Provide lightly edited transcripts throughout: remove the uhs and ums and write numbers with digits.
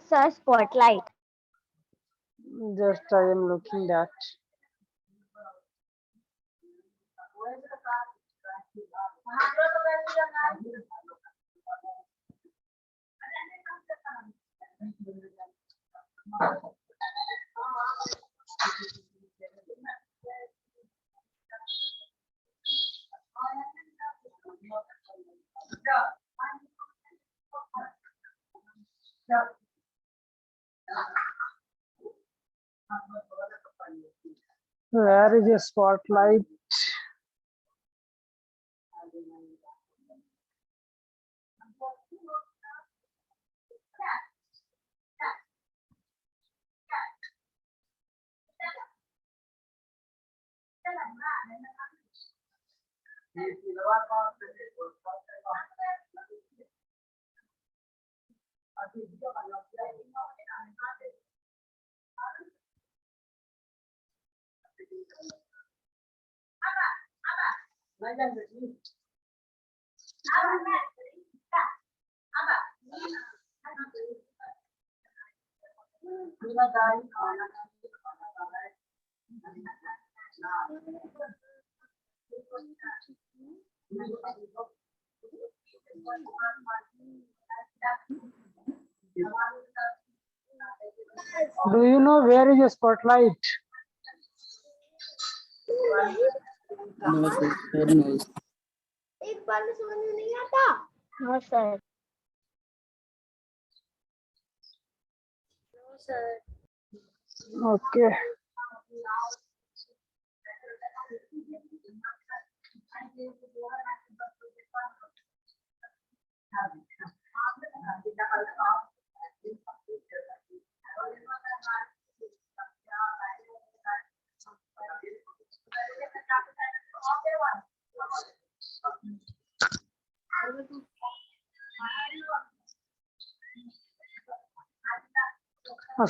Sir, spotlight. Just I am looking at. Where is a spotlight? Do you know where is a spotlight? No, sir. Sir knows. एक बार में समझ में नहीं आता। No sir. No sir. Okay.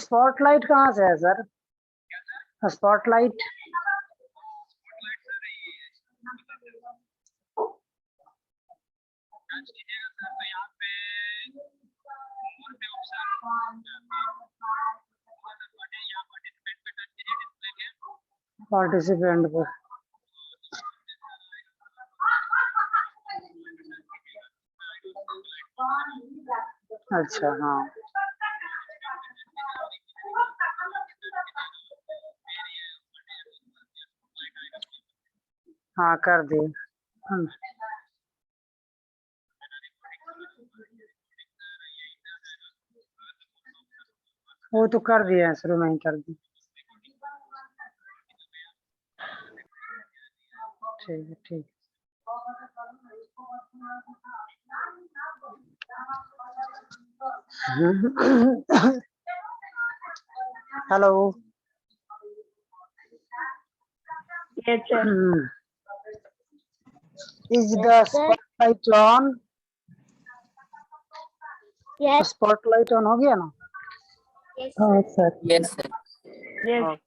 Spotlight कहाँ से है sir? Spotlight participant पर। अच्छा हाँ, हाँ कर दिए। वो तो कर दिया है, शुरू में ही कर दी। ठीक है ठीक। Hello. Yes, sir. Is the spotlight on? Yes. Spotlight on हो गया ना? Yes, हाँ sir. Sir. Yes, sir. Yes.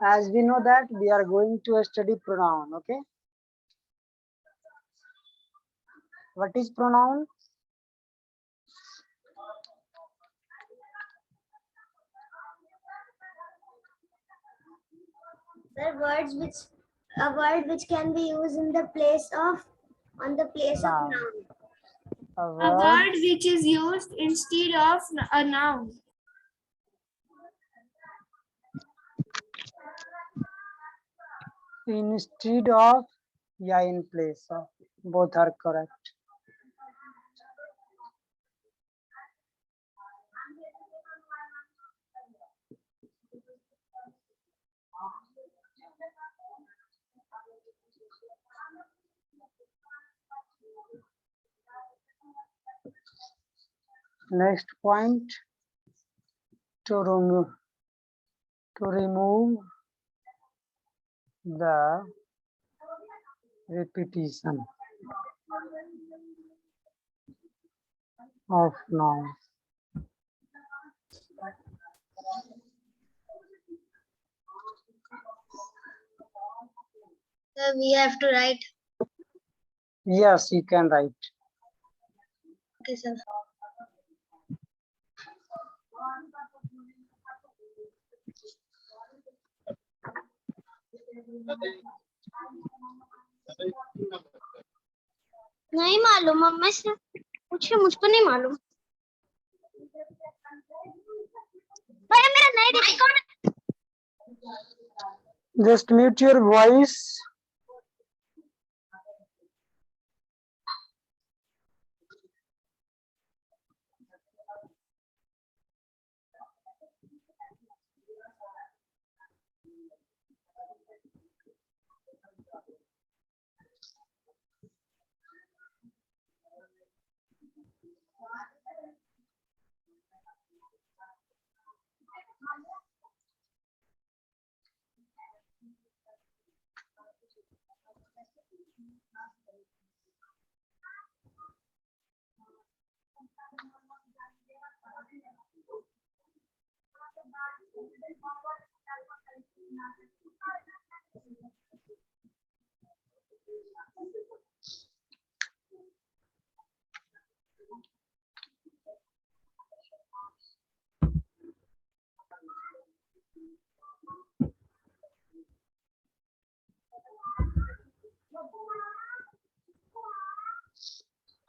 As we know that we are going to study pronoun, okay? What is pronoun? Sir, a word which can be used in the place of, on the place of Noun. noun. A word which is used instead of a noun. Instead of या in place of, both are correct. Next point, to remove the repetition of nouns. So we have to write. Yes, you can write. Okay, sir. नहीं मालूम, mummy से पूछिए, मुझको नहीं मालूम। भैया मेरा नहीं दिख कौन है? Just mute your voice.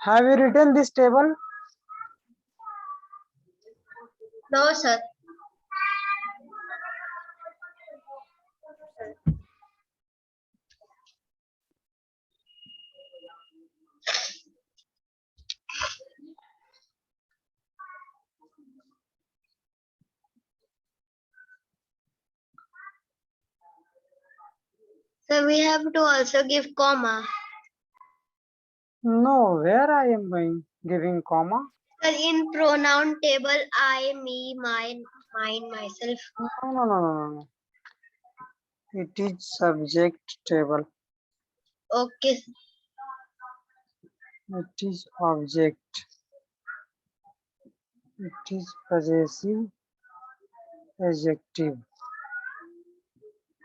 Have you written this table? No, sir. So we have to also give comma. No, where I am giving comma? Sir, in pronoun table, I, me, mine, myself. No. It is subject table. Okay. It is object. It is possessive adjective.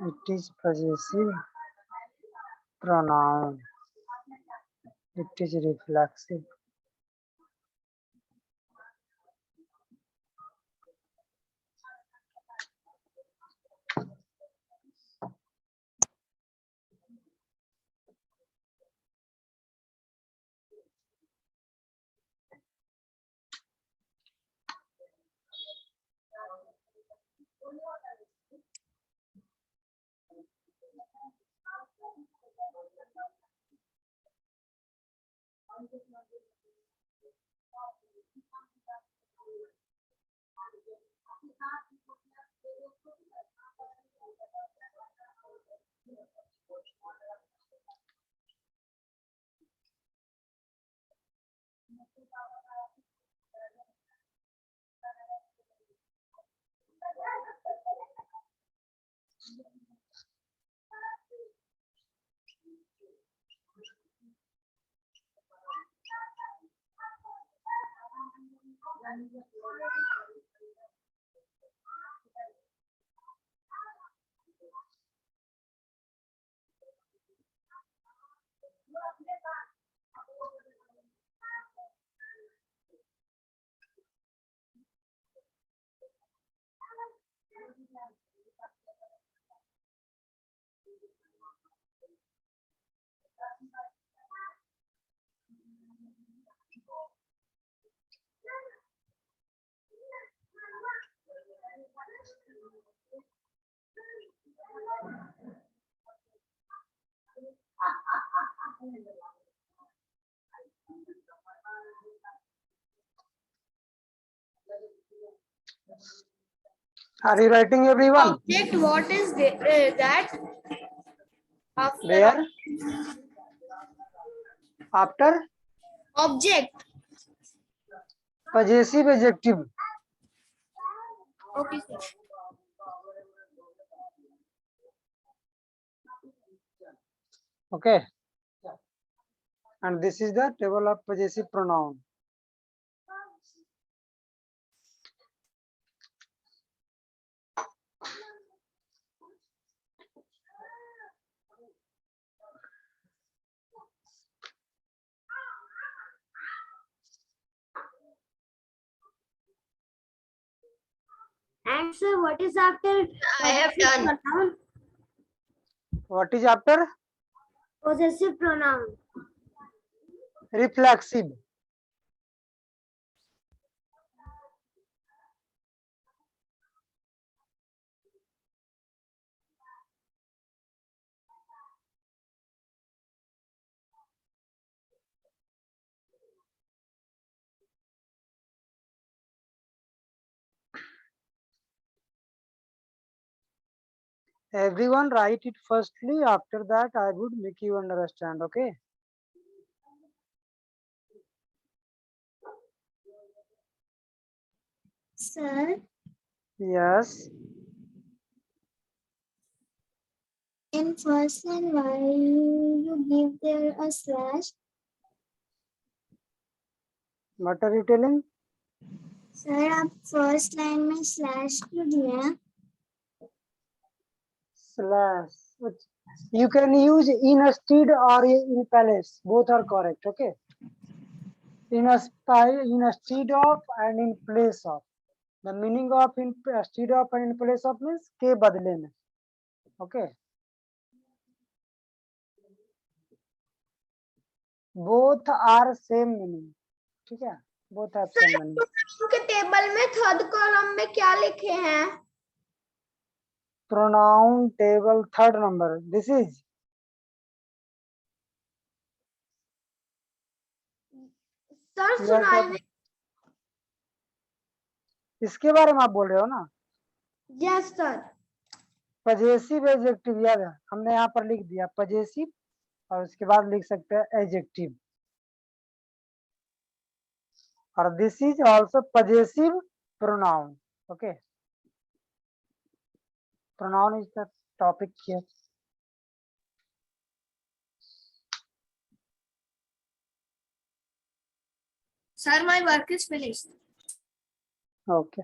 It is possessive pronoun. It is reflexive. Are you writing, everyone? Object, what is that? After Where? After object. possessive adjective. Okay, sir. Okay. And this is the table of possessive pronoun. And sir, what is after I have done. pronoun? What is after? Possessive pronoun. Reflexive. Everyone write it firstly. After that, I would make you understand. Okay. Sir, Yes. in first line, why you give there a slash? What are you telling? Sir आप first line में slash क्यों दिए? Slash. You can use instead or in place. Both are correct. Okay. Instead of and in place of. The meaning of instead of and in place of means के बदले में. Okay. Both are same meaning. ठीक है. Both have same meaning. के table में third column में क्या लिखे हैं? Pronoun table third number. This is. Sir सुनाई नहीं। इसके बारे में आप बोल रहे हो ना? Yes sir. पजेसिव एडजेक्टिव याद है, हमने यहाँ पर लिख दिया पजेसिव और उसके बाद लिख सकते हैं एडजेक्टिव। और this is also possessive pronoun. Okay, pronoun is the topic here. Sir, my work is finished. Okay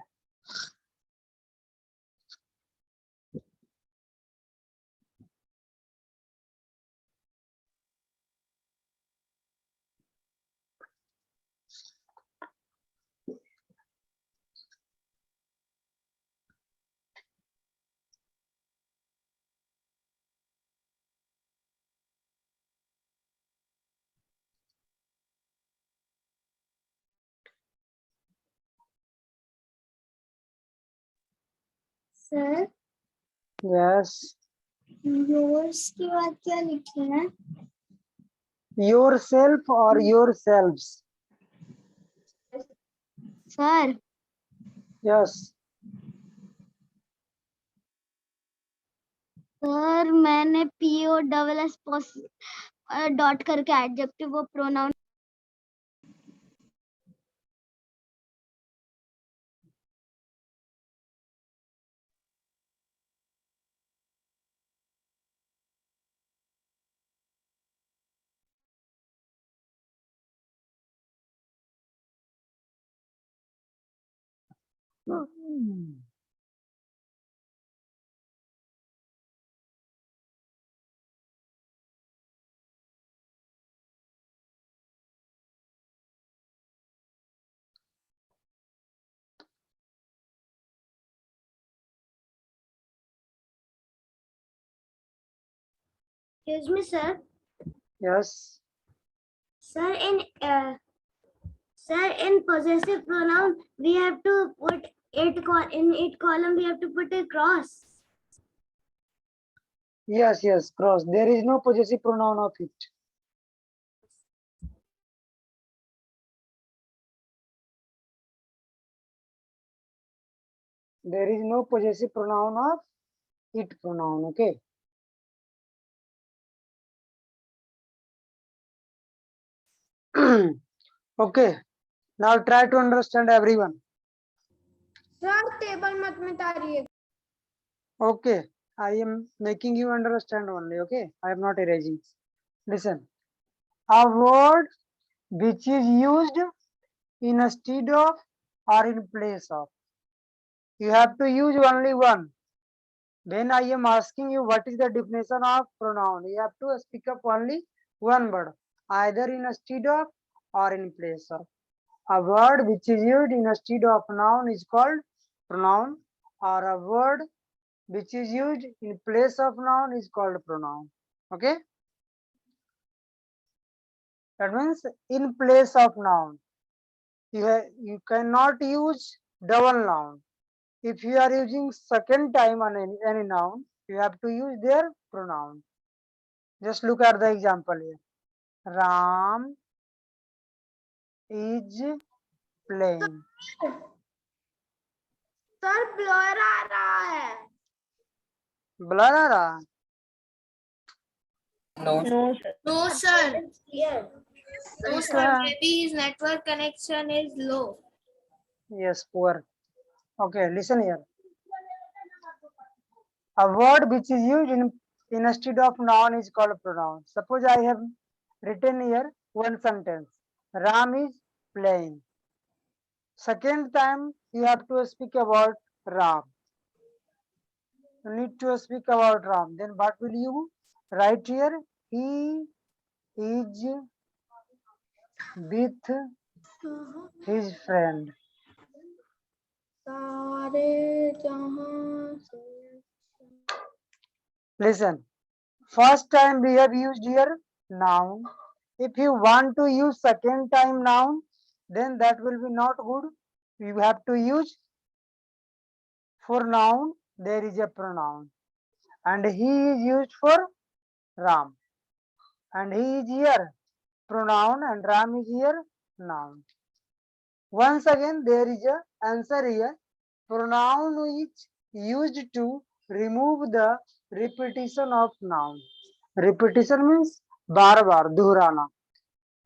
sir yes, yours के बाद क्या लिखे हैं? योरसेल्फ और योरसेल्व्स। सर यस, सर मैंने पीओ डबल एस डॉट करके एडजेक्टिव वो pronoun Excuse me, sir. Yes, Sir, in possessive pronoun, we have to put in it column. We have to put a cross. yes, yes, cross. There is no possessive pronoun of it. There is no possessive pronoun of it pronoun. Okay. Okay, now try to understand everyone. Sir table मत मिटाइए। Okay, I am making you understand only. Okay, I am not erasing. Listen, a word which is used instead of or in place of. You have to use only one. When I am asking you what is the definition of pronoun, you have to speak up only one word, either instead of or in place of. A word which is used instead of noun is called pronoun, or a word which is used in place of noun is called pronoun. Okay, that means in place of noun. You cannot use double noun. If you are using second time on any noun, you have to use their pronoun. Just look at the example here. Ram is playing. Sir blur आ रहा है। Blur आ रहा? No. No, sir. Yes. No, sir. Maybe his network connection is low. Yes, poor. Okay, listen here. A word which is used instead of noun is called pronoun. Suppose I have written here one sentence. Ram is playing. Second time you have to speak about Ram. You need to speak about Ram. Then what will you write here? He is with his friend. सारे जहां से Listen, first time we have used here noun. If you want to use second time noun, then that will be not good. You have to use for noun, there is a pronoun. And he is used for Ram. And he is here pronoun and Ram is here noun. Once again, there is a answer here. Pronoun is used to remove the repetition of noun. Repetition means बार बार दोहराना.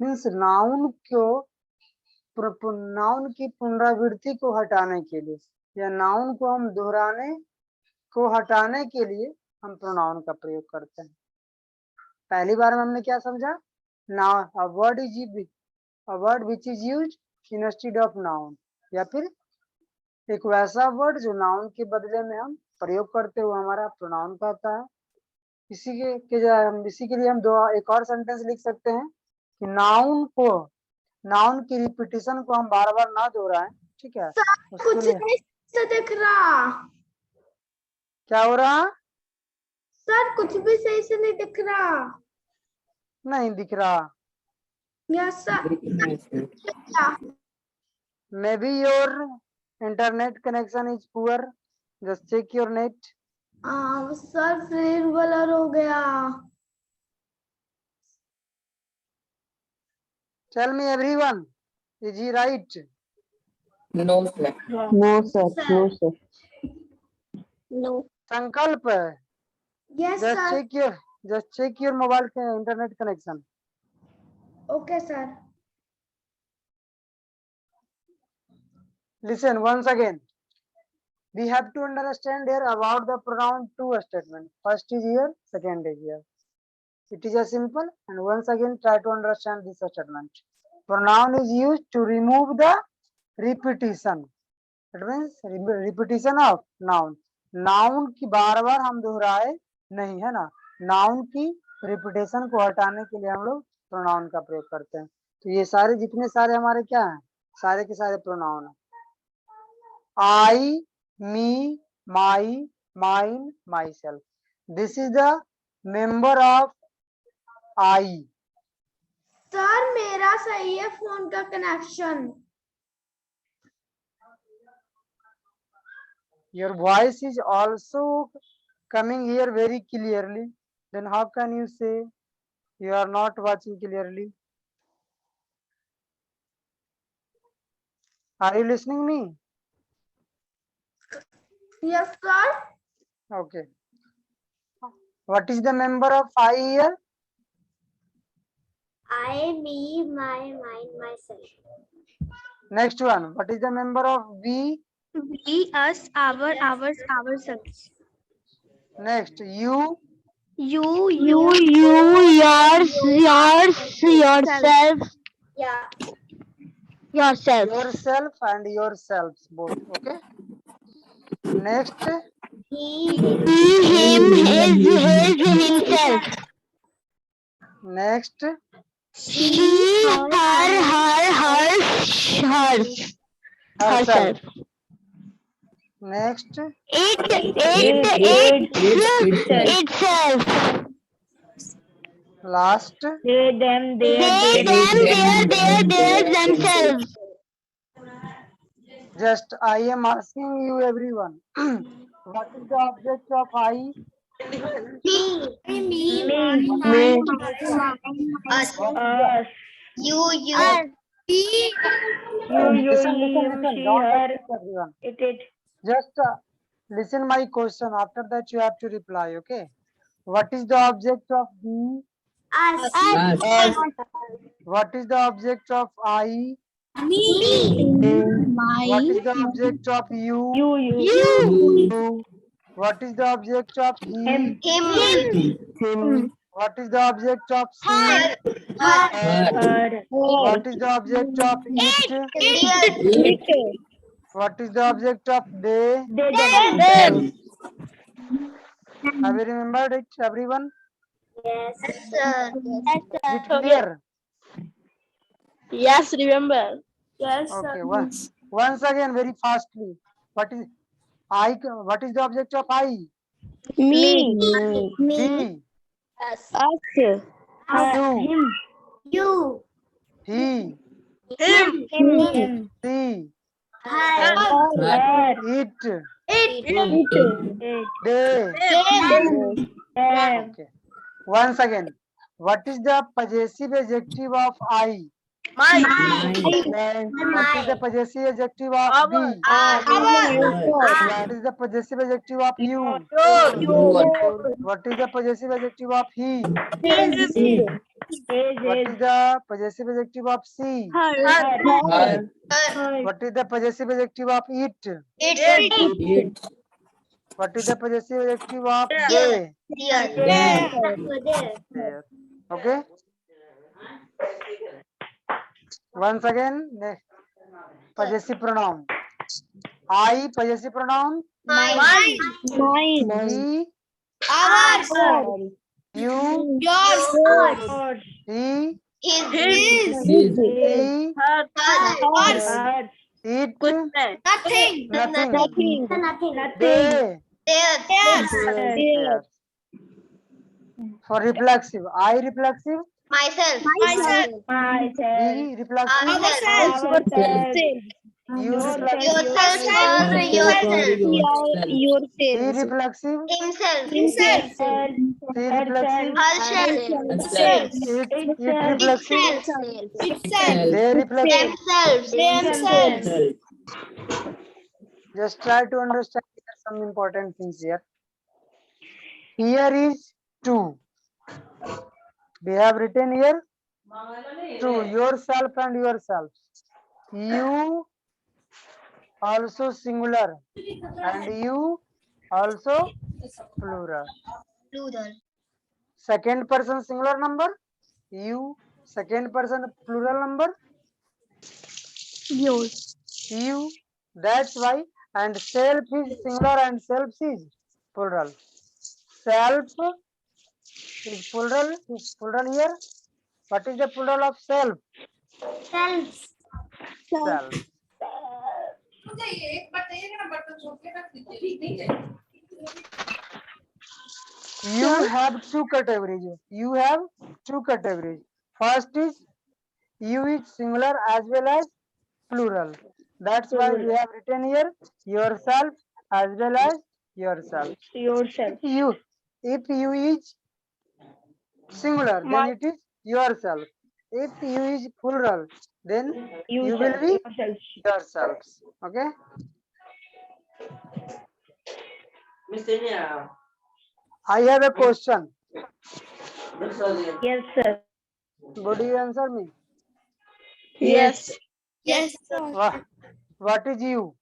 Means noun को noun की पुनरावृत्ति को हटाने के लिए या noun को हम दोहराने को हटाने के लिए हम प्रोनाउन का प्रयोग करते हैं. पहली बार में हमने क्या समझा? Now a word which is used instead of noun, या फिर एक वैसा वर्ड जो नाउन के बदले में हम प्रयोग करते हुए हमारा प्रोनाउन कहता है. इसी के लिए हम एक और सेंटेंस लिख सकते हैं कि नाउन की रिपीटिशन को हम बार बार ना दोहराएं. ठीक है, उसके कुछ लिए नहीं से दिख रहा। क्या हो रहा? सर कुछ भी सही से नहीं दिख रहा। नहीं दिख रहा. Yes sir. Maybe your internet connection is poor. Just check your net. Sir फिर ब्लर हो गया। Tell me everyone, is he right? No, sir. No, sir. No, sir. No. संकल्प. Yes sir. just check your mobile internet connection. Okay sir. Listen once again. We have to understand here about the pronoun two statement. First is here, second is here. It is a simple, and once again try to understand this statement. Pronoun is used to remove the repetition. That means repetition of noun. Noun की बार बार हम दोहराए नहीं, है ना. Noun की repetition को हटाने के लिए हम लोग प्रोनाउन का प्रयोग करते हैं. तो ये सारे जितने सारे हमारे क्या हैं, सारे के सारे प्रोनाउन है. I, me, my, mine, myself. This is the member of I. Sir मेरा सही है फोन का connection. Your voice is also coming here very clearly. Then how can you say you are not watching clearly? Are you listening me? Yes sir. Okay. What is the member of I here? I, me, my, mine, myself. Next one. What is the member of we? We, us, our, ours, ourselves. Next, you, You, yours, yourself, yourself. yourself and yourselves both. Okay. Next, He, Him, his, himself. next, She, hers, herself. next, Itself. last, They, them, themselves. just I am asking you everyone. What is the object of I? Me, us, us, you, Listen, don't ask everyone. it. Just listen my question. After that you have to reply. Okay. What is the object of he? us, Us. What is the object of I? me, What is the object of you? You. What is the object of he? him, Him, What is the object of she? her, her, What is the object of it? It. What is the object of they? Them. Have you remembered it, everyone? yes, sir, Is it clear? Yes, remember. Yes, Okay. Once again, very fastly. What is I? What is the object of I? Me, He, us, you, you, he, him, she, her, it, It. they. them, Okay. Once again, what is the possessive adjective of I? Mine. What is the possessive adjective of we? What is the possessive adjective of you? What is the possessive adjective of he? What is the possessive adjective of she? Her. What is the possessive adjective of it? It. What is the possessive adjective of they? There. Okay. Once again, next possessive pronoun. I possessive pronoun. mine, He, ours, you, yours, he, his, His. she, hers, it, nothing, nothing. nothing, They, theirs, theirs. For reflexive, I reflexive, myself, he reflexive, ourselves, you reflexive, yourself or yourself, he reflexive, himself, she reflexive, herself, it reflexive, itself, they reflexive. themselves, Just try to understand some important things here. Here is two. We have written here two, yourself and yourself. You also singular and you also plural. Second person singular number, you. Second person plural number, you. That's why. And self is singular and self is plural. Self is plural here. What is the plural of self? self, Self. You have two categories. You have two categories. First is you is singular as well as plural. That's why we have written here yourself as well as yourself. If you is singular, then it is yourself. If you is plural, then you will be yourselves. Okay. I have a question. Yes, sir. Would you answer me? Yes. yes, What is you?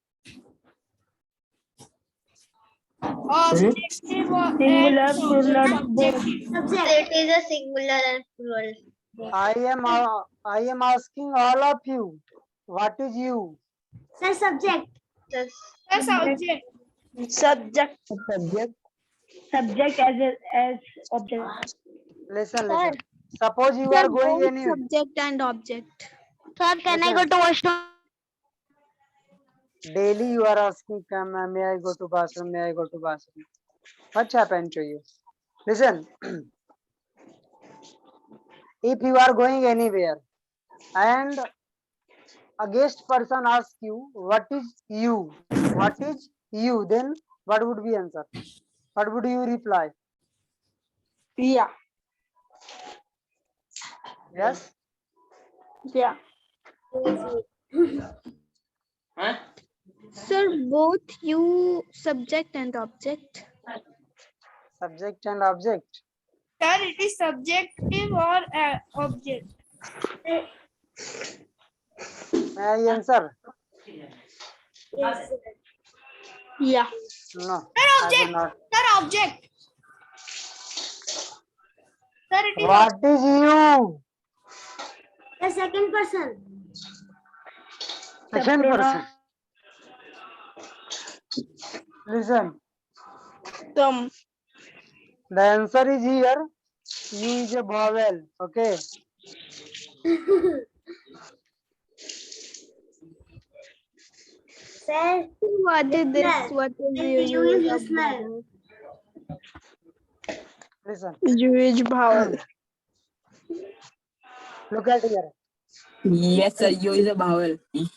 Objective or Singular, and plural, subject. Subject. It is a singular and plural. I am asking all of you. What is you? Sir, subject. Yes. The subject. subject, subject as object. Listen, listen. Suppose you are going anywhere. Subject and object. Sir, can I go Listen. to washroom? Daily you are asking, may I go to bathroom? May I go to bathroom? What happened to you? Listen. If you are going anywhere and a guest person asks you, what is you? What is you? Then what would be answer? What would you reply? Yeah, Yes? yeah. Sir, both you subject and object. Subject and object. Sir, it is subjective or object. May I answer? Yes, sir. Yeah. No. Sir, I will object. not. Sir, object. Sir, it is What is you? The second person. Second person. Listen. Some. The answer is here. U is a vowel. Okay. Sir, What is this? What is the U is listener. Listen. Which vowel? Look at here. Yes, sir. You is a vowel. You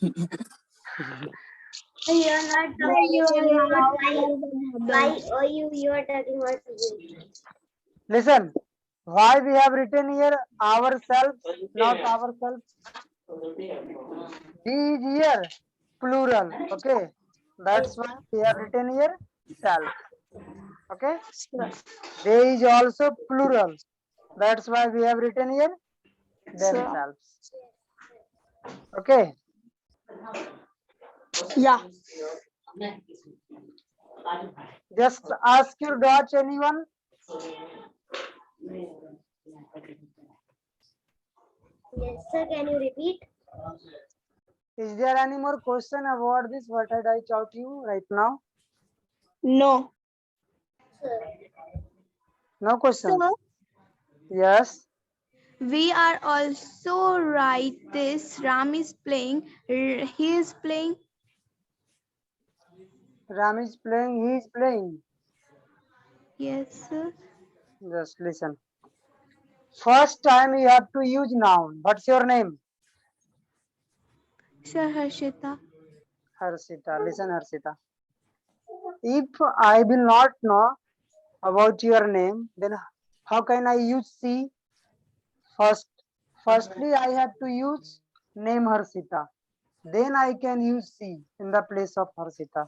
are not talking about why or you are talking about you. Listen. Why we have written here ourselves, not ourselves? He is here. Plural. Okay. That's why we have written here self. Okay. They is also plural. That's why we have written here themselves. Okay. Yeah. Just ask your Dutch anyone. Yes, sir. Can you repeat? Is there any more question about this? What had I taught you right now? No. Sir. No question. Sir, Yes. we are also write this. Ram is playing. He is playing. Ram is playing. He is playing. Yes, sir. Just listen. First time you have to use noun. What's your name? Sir, Harshita. Harshita. Listen, Harshita. If I will not know about your name, then how can I use she? Firstly, I have to use name Harshita. Then I can use she in the place of Harshita.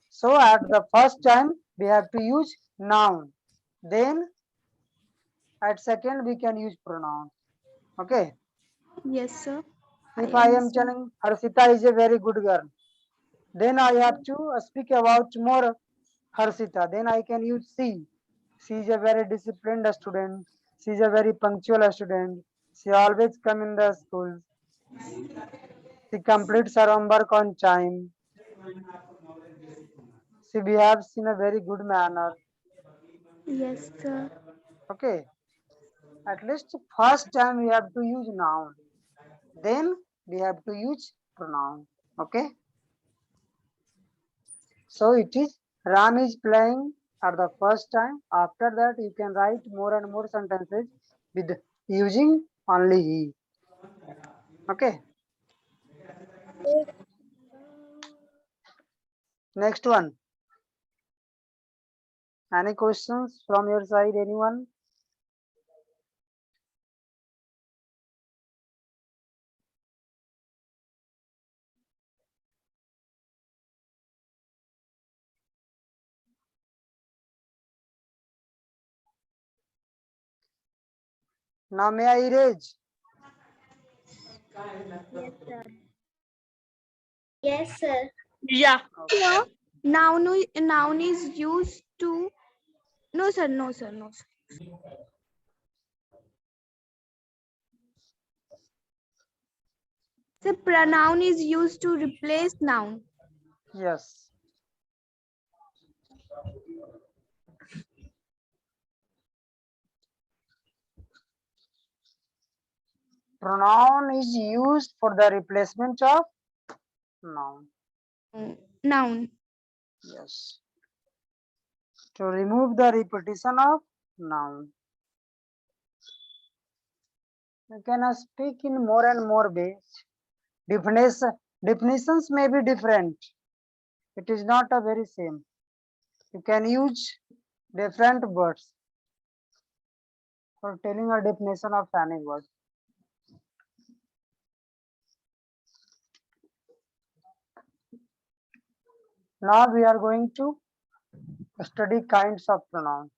So at the first time, we have to use noun. Then at second, we can use pronoun. Okay. Yes, sir. If I am understand. telling Harshita is a very good girl, then I have to speak about more Harshita. Then I can use she. She is a very disciplined student. She is a very punctual student. She always come in the school. She completes her homework on time. She behaves in a very good manner. Yes, sir. Okay. At least first time we have to use noun. Then we have to use pronoun. Okay. So it is Ram is playing at the first time. After that, you can write more and more sentences with using only he. Okay. Next one. Any questions from your side, anyone? Now may I erase? Yes, sir. Yes, sir. Yeah. Okay. Noun is used to. No, sir. No, sir. No, sir. The pronoun is used to replace noun. Yes. Pronoun is used for the replacement of noun. Noun. Yes. To remove the repetition of noun. You can speak in more and more ways. Definitions may be different. It is not a very same. You can use different words for telling a definition of any word. Now we are going to study kinds of pronoun.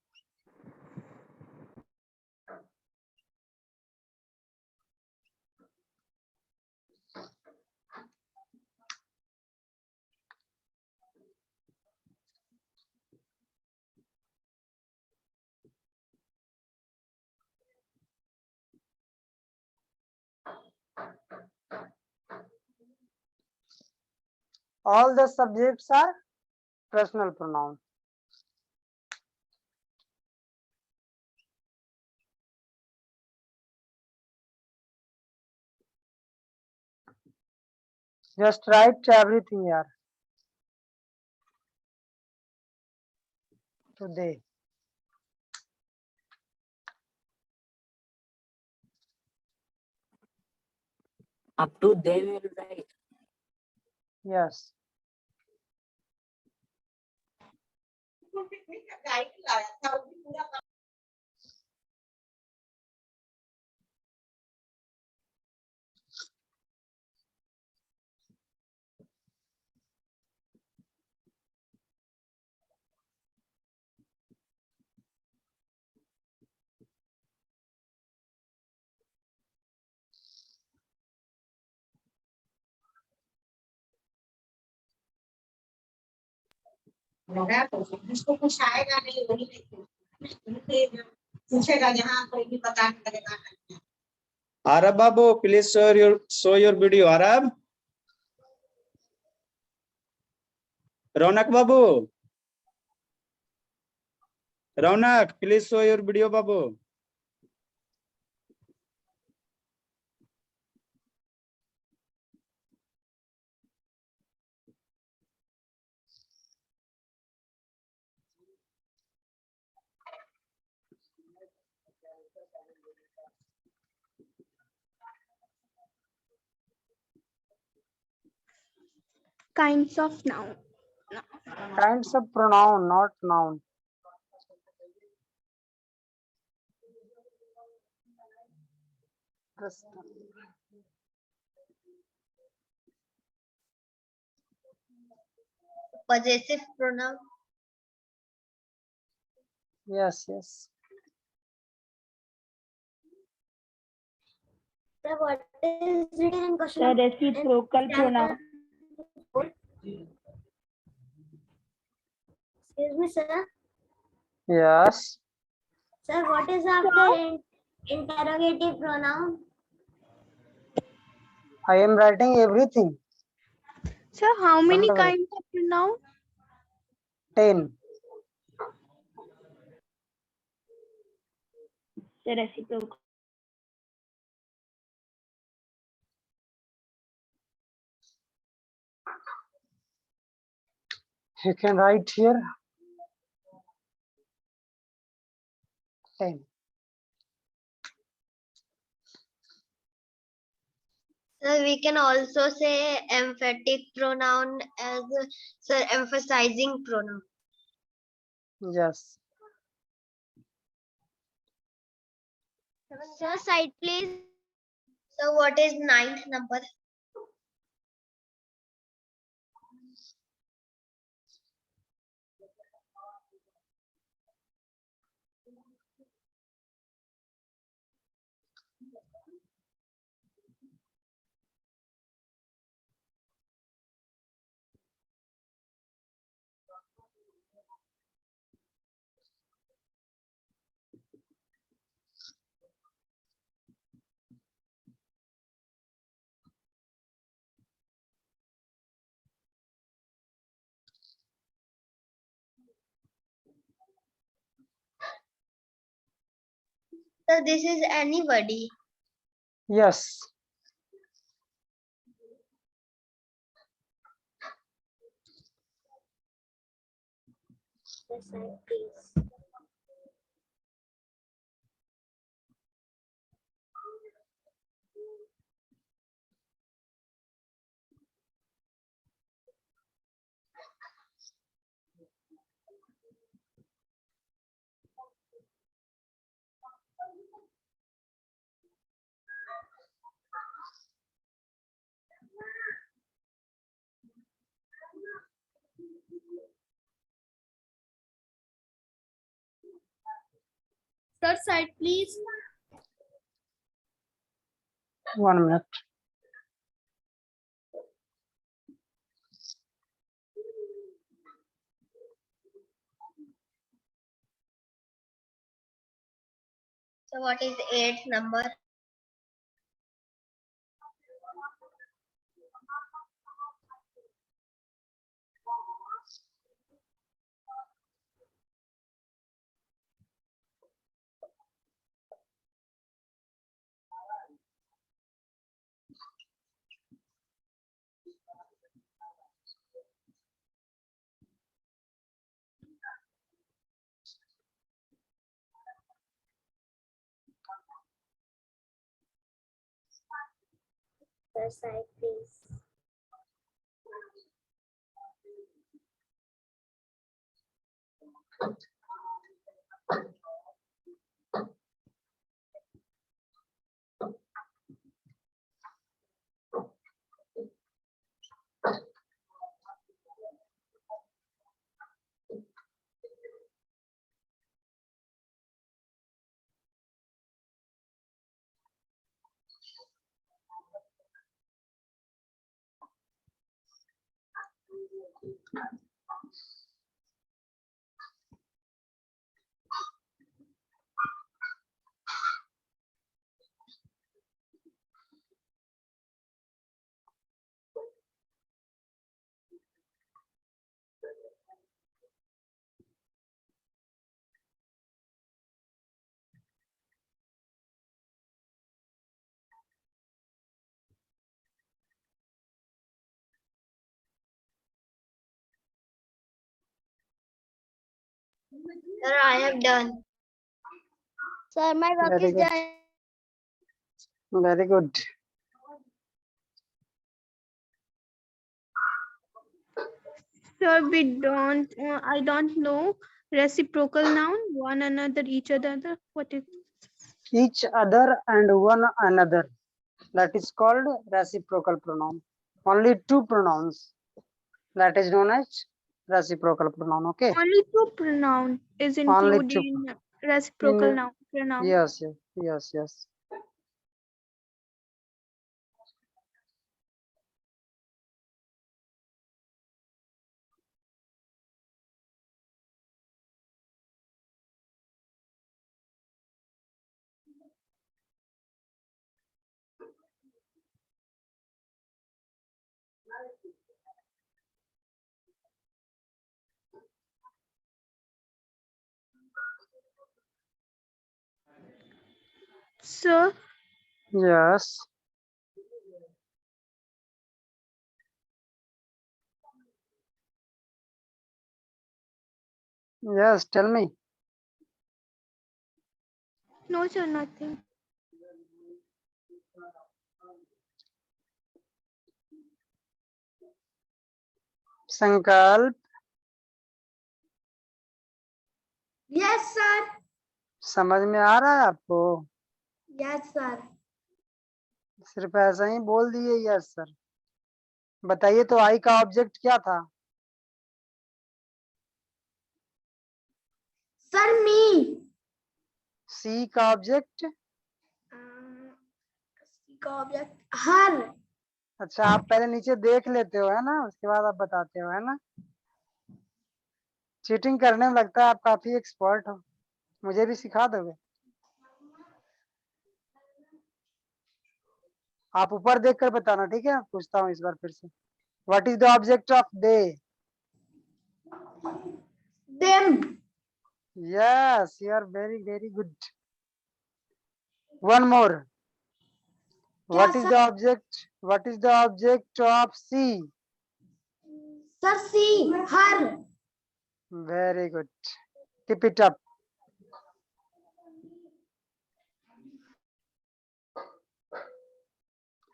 All the subjects are personal pronoun. Just write everything here. Today. Up to they will write. Yes. जिसको कुछ आएगा नहीं वही पूछेगा यहाँ कोई भी पता नहीं लगेगा Arab Babu, please show your video. Arab. Ronak Babu. Ronak, please show your video, Babu. Kinds of noun. Kinds of pronoun, not noun. Possessive pronoun. Yes, yes. Sir, what is written in question? The reciprocal pronoun. Excuse me, sir. Yes. Sir, what is after interrogative pronoun? I am writing everything. Sir, how many Don't worry. kinds of pronoun? 10. The reciprocal. You can write here 10. So we can also say emphatic pronoun as sir emphasizing pronoun. Yes. Sir, side please. So what is ninth number? So this is anybody. Yes. Third side, please. Third side, please. 1 minute. So what is 8th number? Third side, please. Sir, I have done. Sir, my work Very is good. done. Very good. Sir, I don't know reciprocal noun, one another, each other. What is? Each other and one another. That is called reciprocal pronoun. Only two pronouns. That is known as reciprocal pronoun. Okay. Only two pronoun is Only included two. in reciprocal In, noun pronoun. yes, yes, yes, yes. Sir, Yes. Yes, tell me. no, sir, nothing. संकल्प Yes, sir. समझ में आ रहा है आपको? Yes, sir. सिर्फ ऐसा ही बोल दिए यस सर। बताइए तो आई का ऑब्जेक्ट क्या था? Sir, me. सी का ऑब्जेक्ट? का ऑब्जेक्ट हर। अच्छा, आप पहले नीचे देख लेते हो है ना, उसके बाद आप बताते हो है ना। चीटिंग करने में लगता है आप काफी एक्सपर्ट हो, मुझे भी सिखा दोगे? आप ऊपर देखकर बताना, ठीक है? पूछता हूँ इस बार फिर से। What is the object of they? Them. Yes, you are very very good. One more. What Kya, is the object? What is the object of see? Sir, see, her. Very good. Keep it up.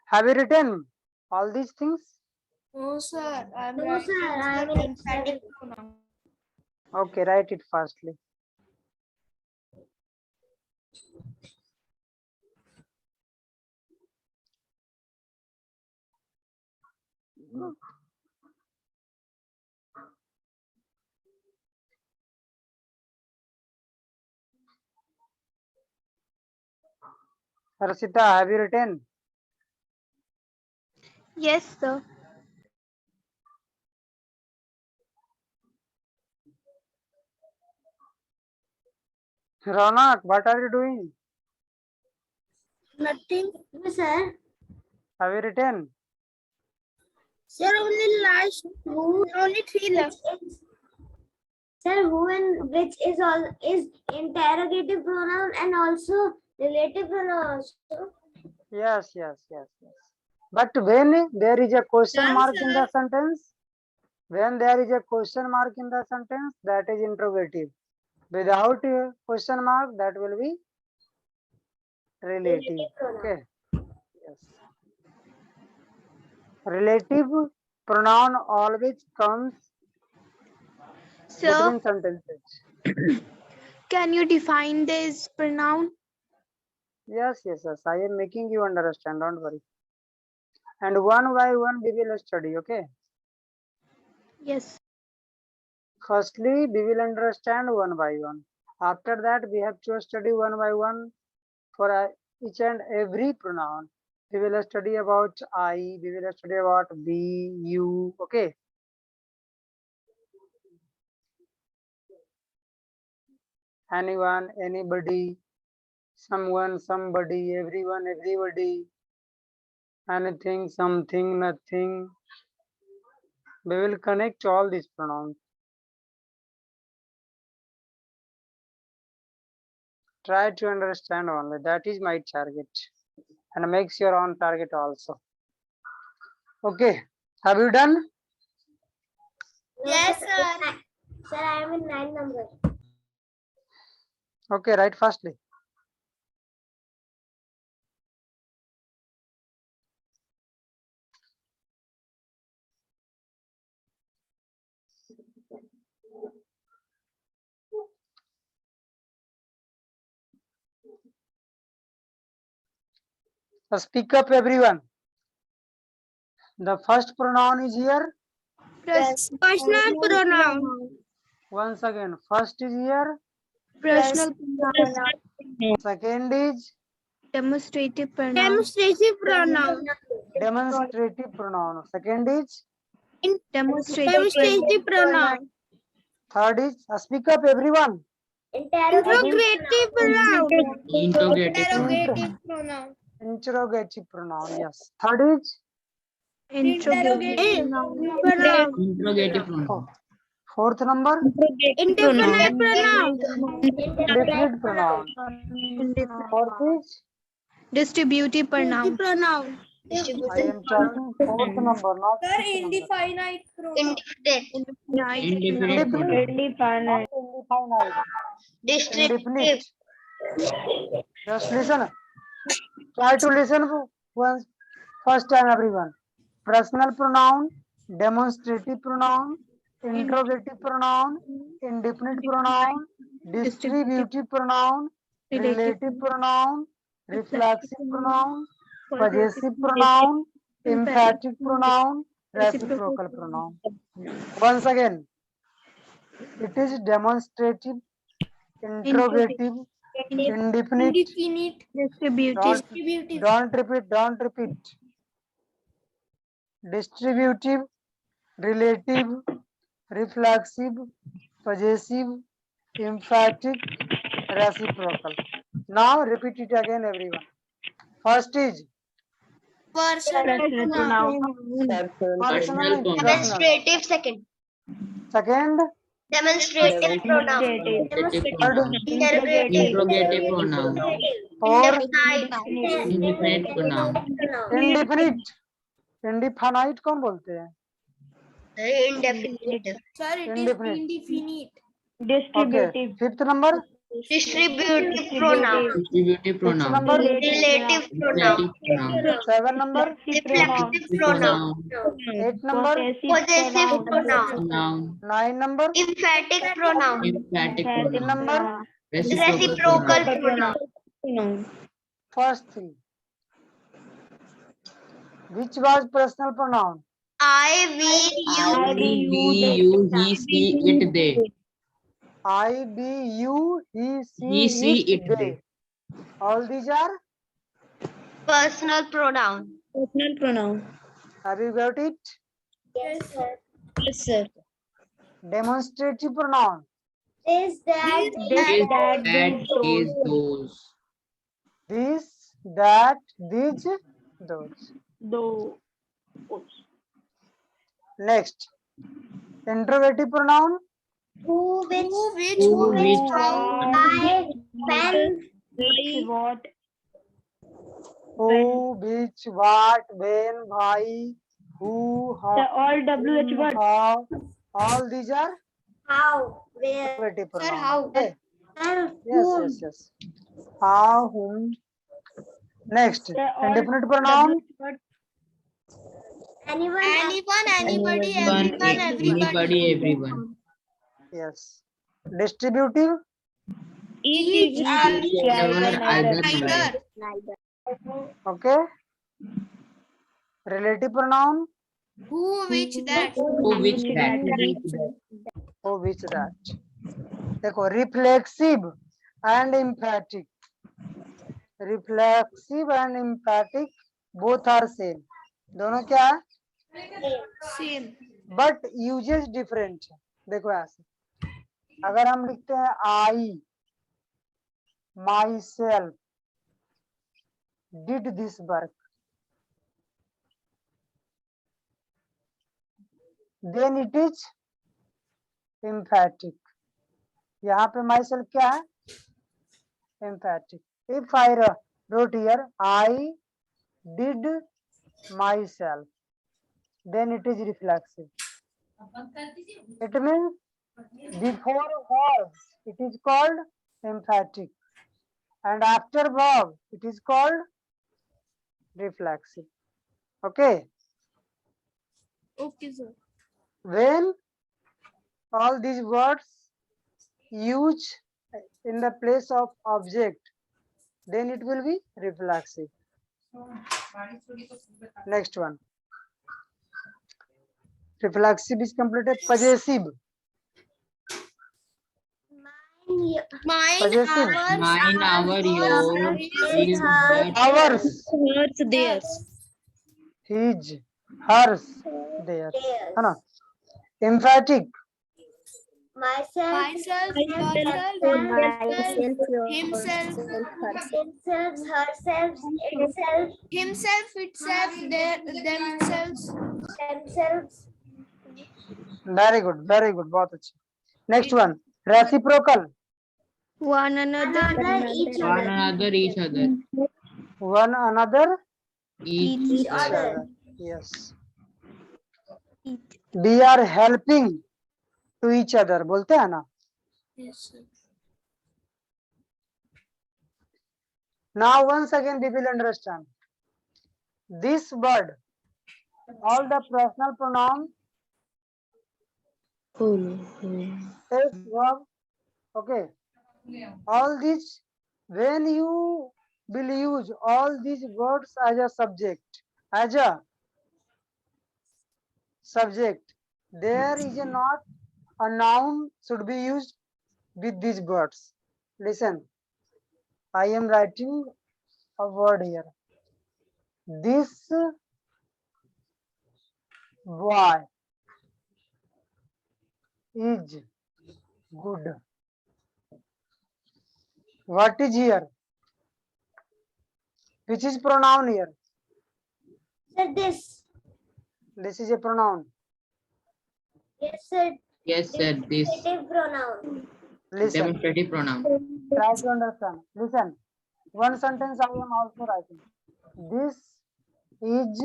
Have you written all these things? No, sir. I'm No, sir, I am in emphatic pronoun. Okay, write it fastly. Harshita, have you written? Yes, sir. Ronak, what are you doing? Nothing. No, sir. Have you written? Sir, only last who, only three left. Sir, who and which is all is interrogative pronoun and also relative pronoun also. Yes, yes, yes, yes. But when there is a question Done, mark in the sir. sentence, when there is a question mark in the sentence, that is interrogative. Without a question mark, that will be relative. Okay. Yes. Relative pronoun always comes Sir, between sentences. can you define this pronoun? Yes, yes, yes. I am making you understand. Don't worry. And one by one we will study. Okay. Yes. Firstly, we will understand one by one. After that, we have to study one by one for each and every pronoun. We will study about I, we will study about we, you, okay? Anyone, anybody, someone, somebody, everyone, everybody, anything, something, nothing. We will connect all these pronouns. Try to understand only. That is my target. And makes your own target also. Okay. Have you done? Yes, sir. Sir, I am in 9 number. Okay, write fastly. So speak up, everyone. The first pronoun is here. Personal pronoun. Once again, first is here. Personal pronoun. Second is Demonstrative pronoun. Demonstrative pronoun. demonstrative pronoun. Second is Demonstrative pronoun. third is speak up, everyone. Interrogative pronoun. Interrogative. pronoun. Interrogative pronoun. Yes. Third is Interrogative pronoun. Interrogative pronoun. fourth number Indefinite pronoun. definite pronoun. Fourth is Distributive pronoun. Pronoun. I am talking fourth number, not fifth number. Indefinite pronoun. Indefinite pronoun. Indefinite. Indefinite. Distributive. Indefinite. Just listen. Try to listen once. First time, everyone. Personal pronoun, demonstrative pronoun, interrogative pronoun, indefinite pronoun, distributive pronoun, relative pronoun, reflexive pronoun, possessive pronoun, emphatic pronoun, reciprocal pronoun. Once again, it is demonstrative, interrogative, indefinite. Distributive. Don't repeat. Distributive, relative, reflexive, possessive, emphatic, reciprocal. Now repeat it again, everyone. First is Personal pronoun. personal and personal. Demonstrative second. Second, Demonstrative pronoun. Demonstrative Third, pronoun. Interrogative. Interrogative pronoun. fourth, Indefinite. Indefinite pronoun. indefinite. Indefinite कौन बोलते हैं? Indefinite. Sir, it is Indefinite. indefinite. Okay. Fifth number. Distributive pronoun. Distributive Sixth pronoun. number. Relative pronoun. Relative pronoun. Seven number. Reflexive pronoun. Eight number. Possessive pronoun. Noun. Nine number. Emphatic pronoun. Emphatic Ten pronoun. number. Reciprocal pronoun. First three. Which was personal pronoun? I, we, you. We, you, he, she, it, they. I, be, you, he, He, she, it, it, they. they. All these are. Personal pronoun. Personal pronoun. Have you got it? Yes, sir. Yes, sir. Demonstrative pronoun. Is that Is that, is those. This, that, these, those. Do. Next. Interrogative pronoun. who, which, Who, which, I, when, What? Who, which, what, when, why, who, how, All WH words. how. All these are how, where, interrogative Sir, pronoun. how? Okay. and Yes, whom. yes, yes. How, whom. Next. Indefinite pronoun. Anyone, anybody, everyone. Yes. Distributive. Each, Whichever, either, neither. Okay. Relative pronoun. Who, which, that. Who, which, that. Oh, which that. देखो reflexive and emphatic. Reflexive and emphatic both are same. दोनों क्या है? Same. But uses different. देखो ऐसे. अगर हम लिखते हैं I, myself, did this work. Then it is emphatic. यहाँ पे myself क्या है? Emphatic. If I wrote here, I did myself, then it is reflexive. It means before verb, it is called emphatic. And after verb, it is called reflexive. Okay. Okay, sir. When all these words used in the place of object, then it will be reflexive. Next one. Reflexive is completed. Possessive. Possessive. Mine, our, yours, his, that. Ours. Hers, theirs. His, hers, theirs. है ना? Emphatic. myself, Myself, myself, himself, herself, itself, himself, itself, themselves. themselves, Very good, very good. बहुत अच्छी. Next one. Reciprocal. One another. each One other, another, each other. One another. Each Each other. other. Yes. We are helping to each other. बोलते हैं ना? Yes, sir. Now once again we will understand. This word, all the personal pronoun is verb. Okay. All these, when you will use all these words as a subject, there is not a noun should be used with these words. Listen, I am writing a word here. This boy is good. What is here? Which is pronoun here? sir, this, This is a pronoun. yes, sir, Yes, sir. This Demonstrative pronoun. Listen, demonstrative pronoun. try to understand. Listen, one sentence I am also writing. This is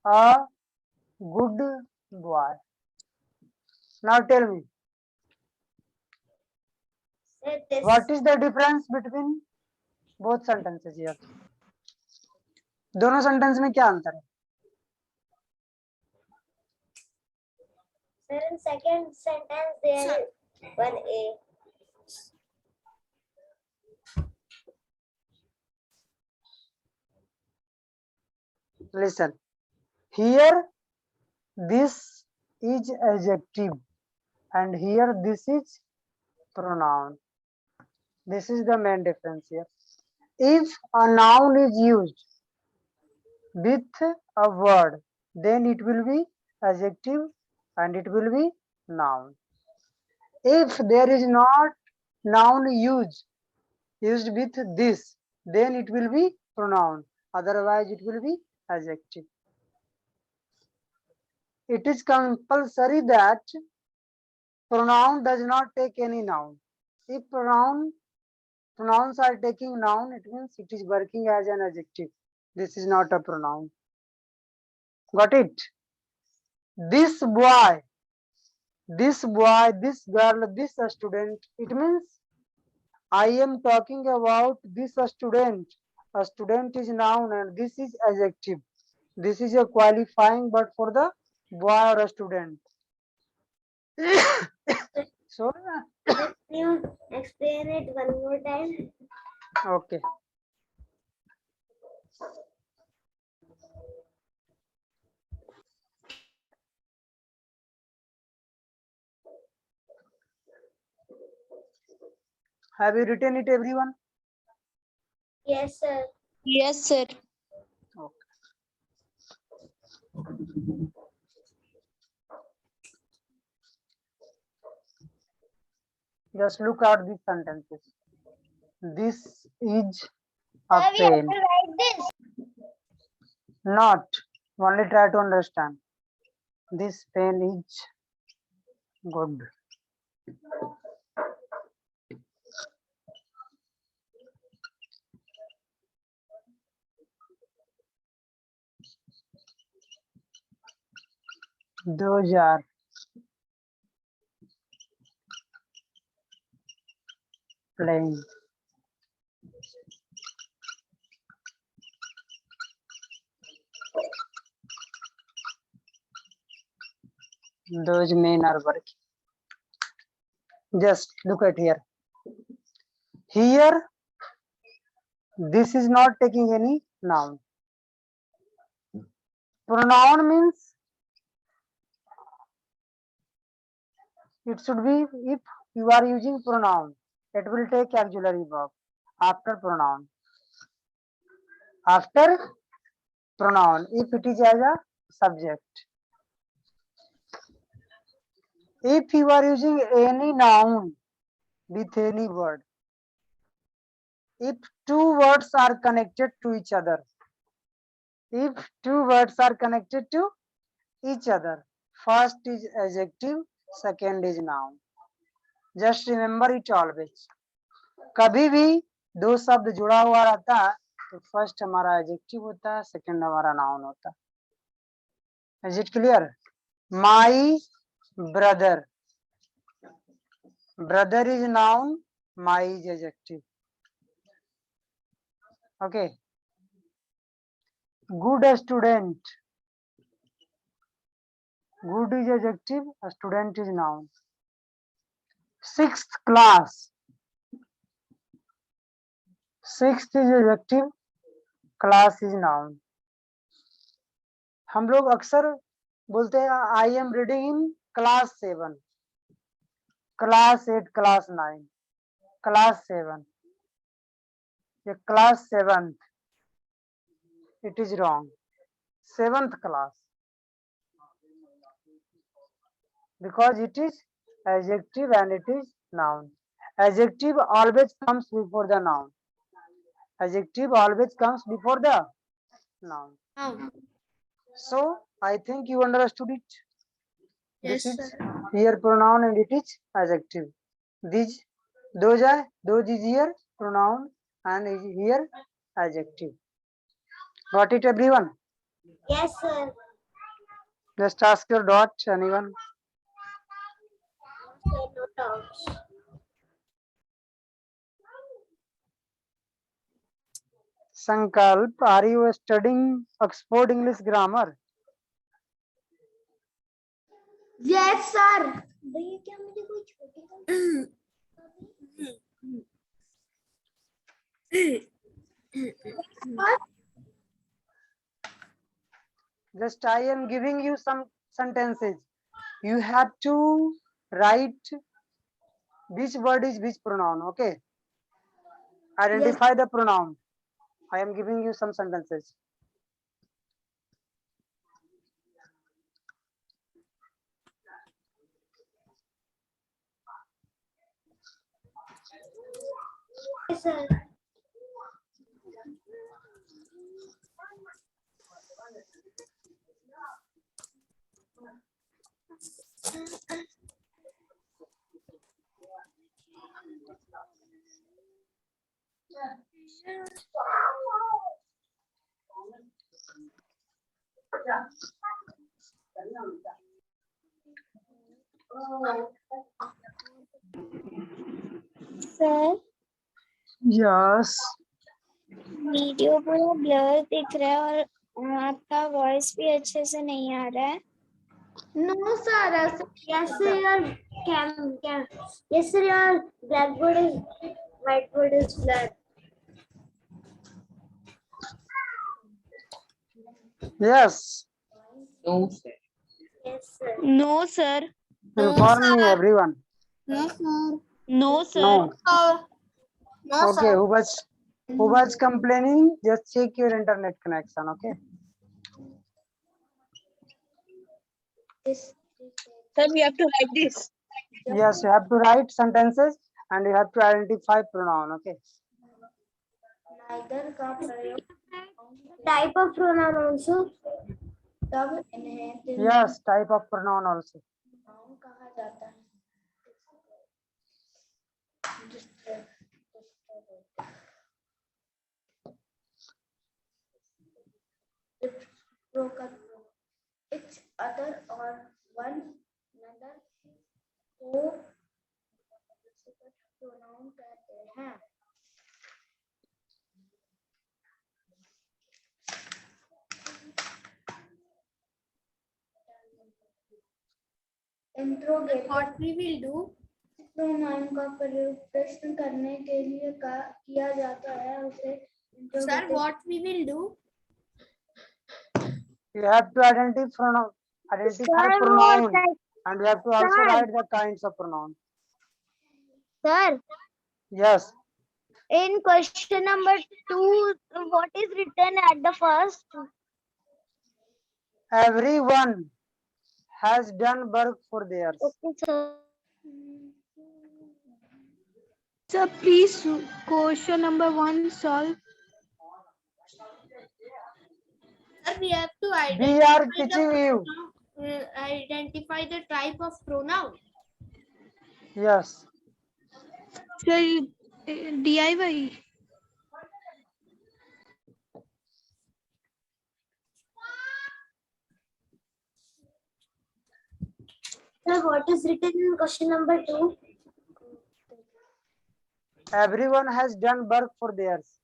a good boy. Now tell me, Say this. what is the difference between both sentences here? दोनों sentence में क्या अंतर है? Sir, in second sentence there is one A. Listen, here this is adjective and here this is pronoun. This is the main difference here. If a noun is used with a word, then it will be adjective and it will be noun. If there is not noun used with this, then it will be pronoun. Otherwise, it will be adjective. It is compulsory that pronoun does not take any noun. If pronouns are taking noun, it means it is working as an adjective. This is not a pronoun. Got it? This boy, this girl, this student, it means I am talking about this student. A student is noun and this is adjective. This is a qualifying but for the boy or a student. So, Can you explain it one more time? okay. Have you written it, everyone? Yes, sir. Yes, sir. Okay. Just look at these sentences. This is a Sir, we have pen. to write this. Not. Only try to understand. This pen is good. Those are playing. Those men are working. Just look at here. Here, this is not taking any noun. Pronoun means it should be, if you are using pronoun, it will take auxiliary verb after pronoun. After pronoun, if it is as a subject. If you are using any noun with any word, if two words are connected to each other, if two words are connected to each other, first is adjective, second is noun. Just remember it always. कभी भी दो शब्द जुड़ा हुआ रहता है तो first हमारा एडजेक्टिव होता है, सेकंड हमारा नाउन होता है. Is it clear? My brother, brother is noun, my is adjective. Okay. Good student, good is adjective, a student is noun. Sixth class, sixth is adjective, class is noun. हम लोग अक्सर बोलते हैं I am reading in class 7, class 8, class 9, class 7. ये class 7th, it is wrong. 7th class, because it is adjective and it is noun. Adjective always comes before the noun. Adjective always comes before the noun. So I think you understood it. Yes, This is sir. here pronoun and it is adjective. Those is here pronoun and is here adjective. Got it, everyone? Yes, sir. Just ask your dot, anyone. No doubts. Sankalp, are you studying Oxford English Grammar? Yes, sir. भैया क्या मुझे कोई छोटी Just I am giving you some sentences. You have to write which word is which pronoun. Okay. Identify the pronoun. I am giving you some sentences. Yes, sir. Sir Yes. Video पूरा blur दिख रहा है और आपका voice भी अच्छे से नहीं आ रहा है no sir yes sir your cam yes sir your blackboard is whiteboard is blurred Yes. No, sir. yes sir No, sir. Inform me, everyone. yes sir No, sir. No. no Okay. Who was complaining? Just check your internet connection. Okay. Sir, we have to write this. Yes, you have to write sentences and you have to identify pronoun. Okay. neither का प्रयोग type of pronoun also तब इन्हें Yes, type of pronoun also. noun कहा जाता है broken each other or one another को pronoun कहते हैं interrogative What we will do? Pronoun का प्रयोग प्रश्न करने के लिए किया जाता है उसे Sir, interrogative what we will do? You have to identify pronoun and you have to also write the kinds of pronoun. Sir, Yes. in question number 2, what is written at the first? Everyone has done work for theirs. Okay, sir. Sir, please question number 1 solve. Sir, we have to We are teaching you. identify the type of pronoun. Yes. Sir, DIY. Sir, what is written in question number 2? Everyone has done work for theirs.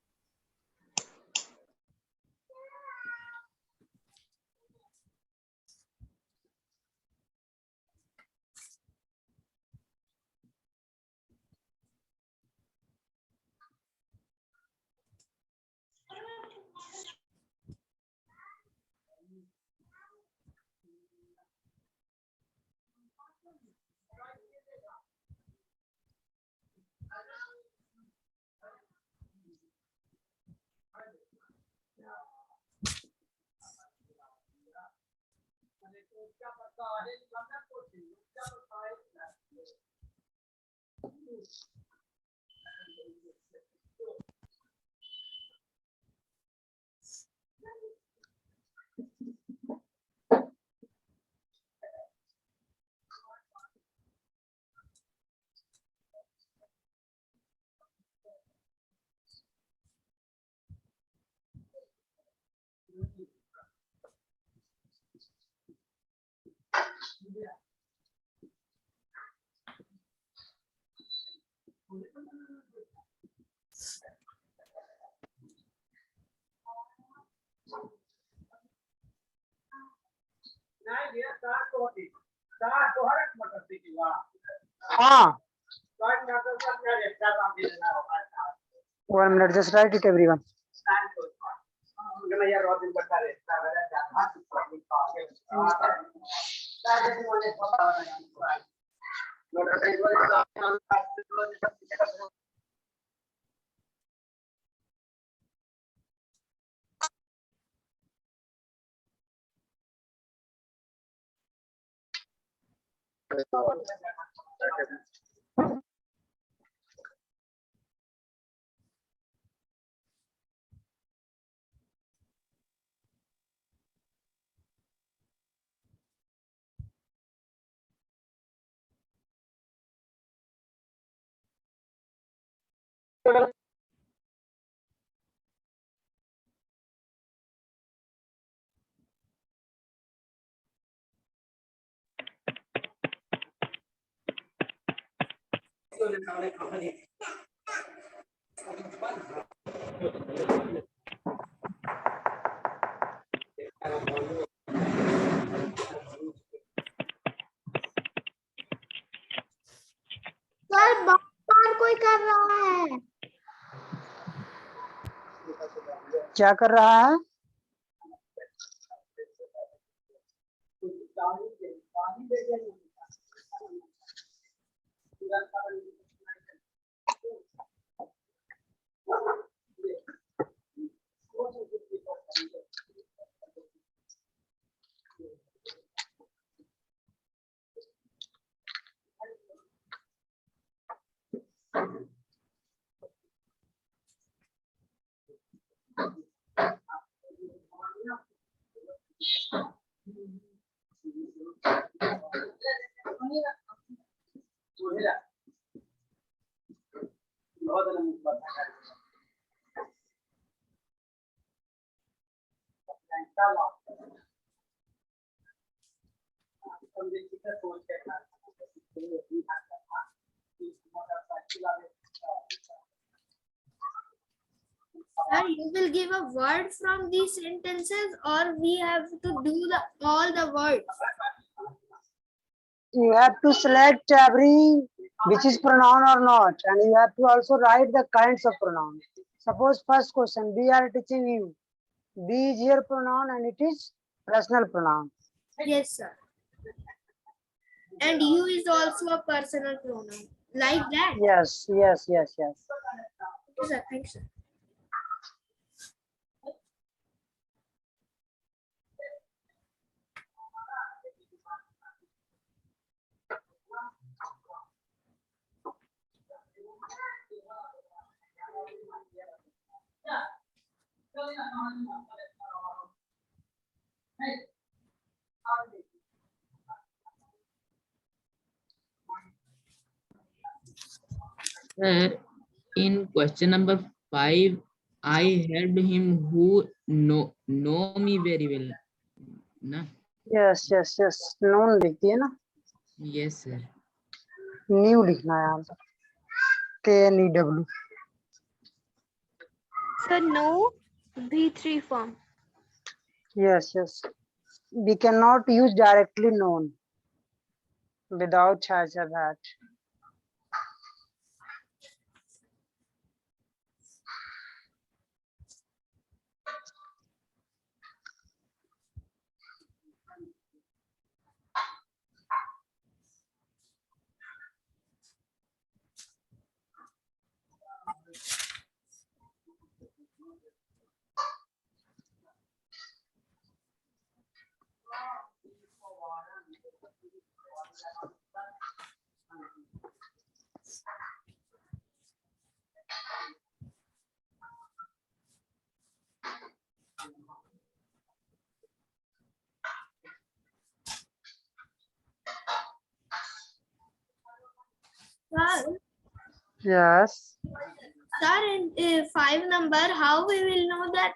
हाँ, 1 minute, just write it, everyone. Sir बार कोई कर रहा है। क्या कर रहा है? Sir, you will give a word from these sentences, or we have to do all the words? You have to select every which is pronoun or not, and you have to also write the kinds of pronoun. Suppose first question, we are teaching you. Be is your pronoun and it is personal pronoun. Yes, sir. And you is also a personal pronoun. Like that? Yes, yes, yes, yes. Yes, sir. Thanks, sir. In question number 5, I helped him who know me very well. Na? Yes, yes, yes. Known लिखती है ना? Yes, sir. New लिखना है यहाँ पर. KNEW. Sir, no, V3 form. Yes, yes. We cannot use directly known without has have had. Sir, Yes. sir, in 5 number, how we will know that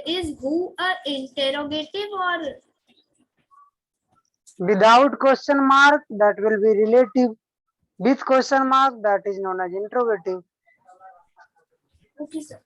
is who a interrogative or? Without question mark, that will be relative. With question mark, that is known as interrogative. Okay, sir.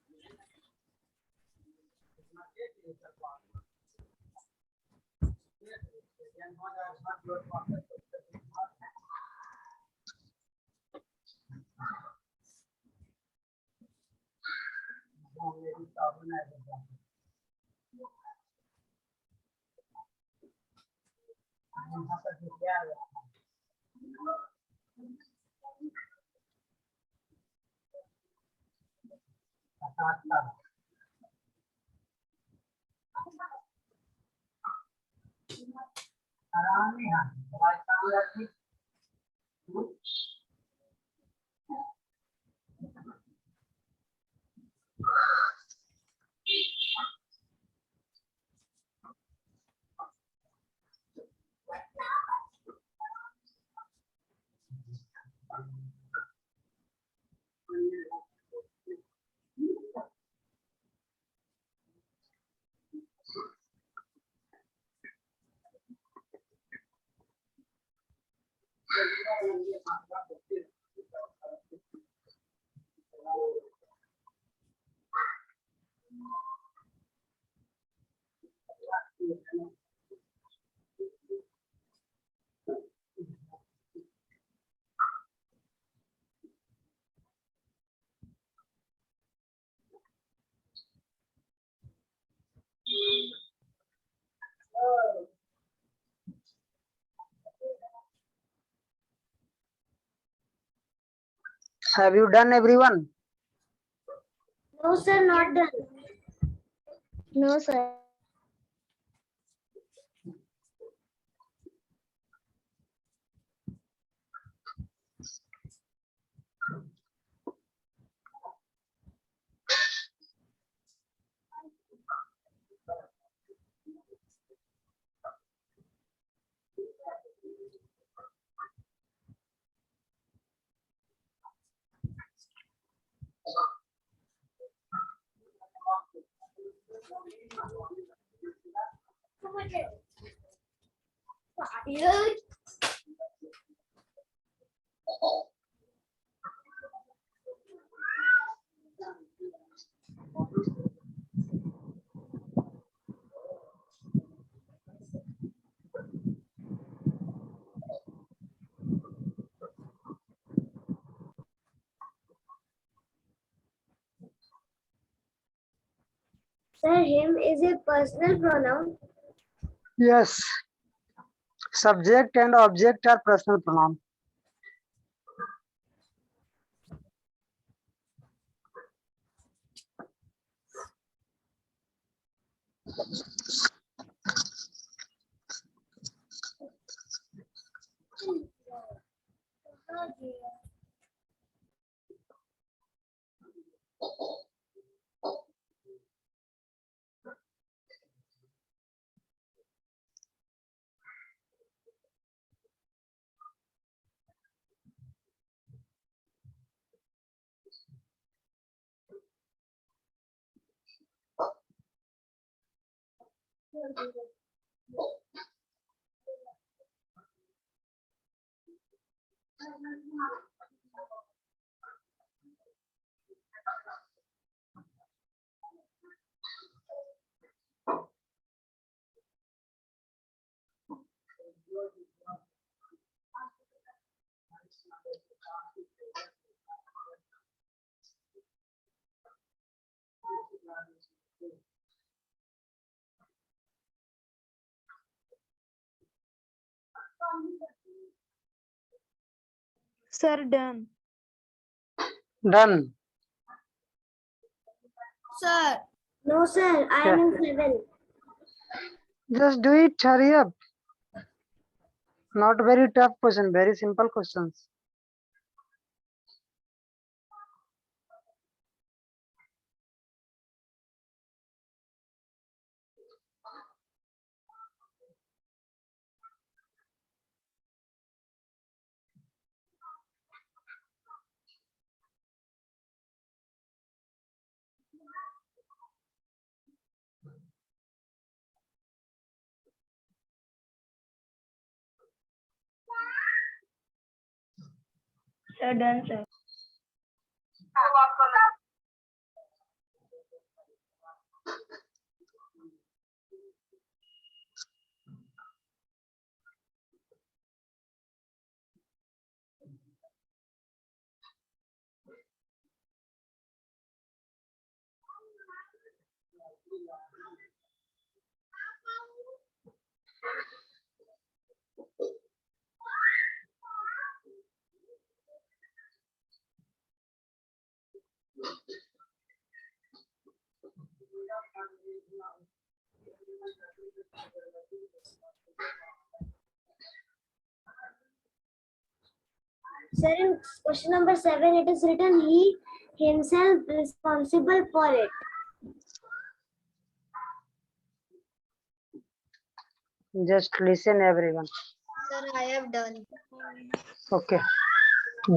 Have you done, everyone? No, sir, not done. No, sir. Sir, him is a personal pronoun. Yes. Subject and object are personal pronoun. Sir, done. Done. Sir, No, sir, I am in 7. Just do it. Hurry up. Not very tough question. Very simple questions. sir, done, sir. Sir, in question number 7, it is written he himself responsible for it. Just listen, everyone. Sir, I have done. Okay.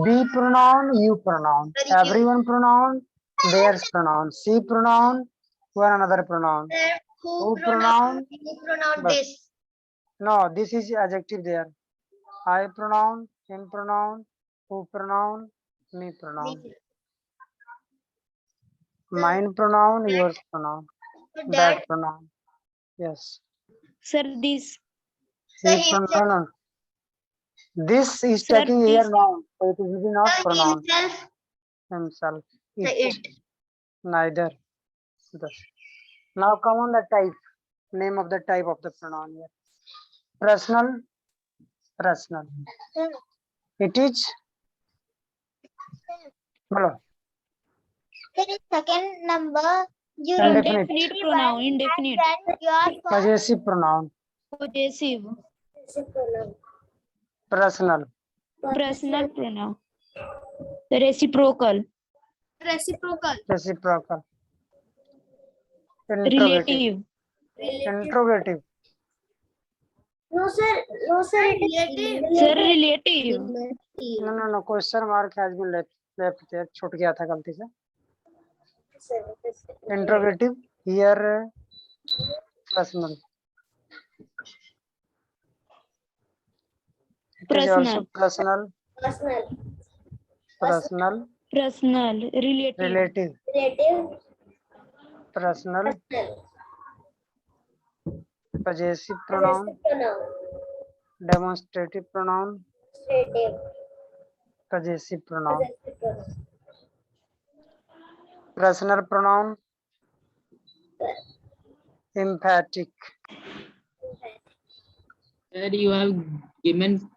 Be pronoun, you pronoun. Sir, you. Everyone pronoun, theirs pronoun. She pronoun, one another pronoun. Sir, Who pronoun? You pronoun But- this. No, this is adjective there. I pronoun, him pronoun, who pronoun, me pronoun. Me. Mine pronoun, yours pronoun. So That that, pronoun. Yes. Sir, this. sir, He he pronoun. This is Sir, taking here this- noun, so it will be not sir, pronoun. himself, Himself. sir, It. it. Neither. Thus. Now come on the type. Name of the type of the pronoun here. Personal. Personal. It is. Hello. Second number, you Indefinite. Indefinite pronoun. Indefinite. Possessive pronoun. Possessive. Personal. Personal pronoun. Reciprocal. Reciprocal. Reciprocal. Interrogative. Relative. Interrogative. No, sir. No, sir. It Relative. is Sir, relative. No. Question mark has been left there. छूट गया था गलती से. Interrogative. Here. Personal. It is also personal. Personal. Personal. Personal. Relative. Relative. Relative. Personal. Personal. Possessive pronoun. Pronoun. Demonstrative pronoun. Relative. Possessive pronoun. Possessive pronoun. Personal pronoun. Emphatic. Sir, you have given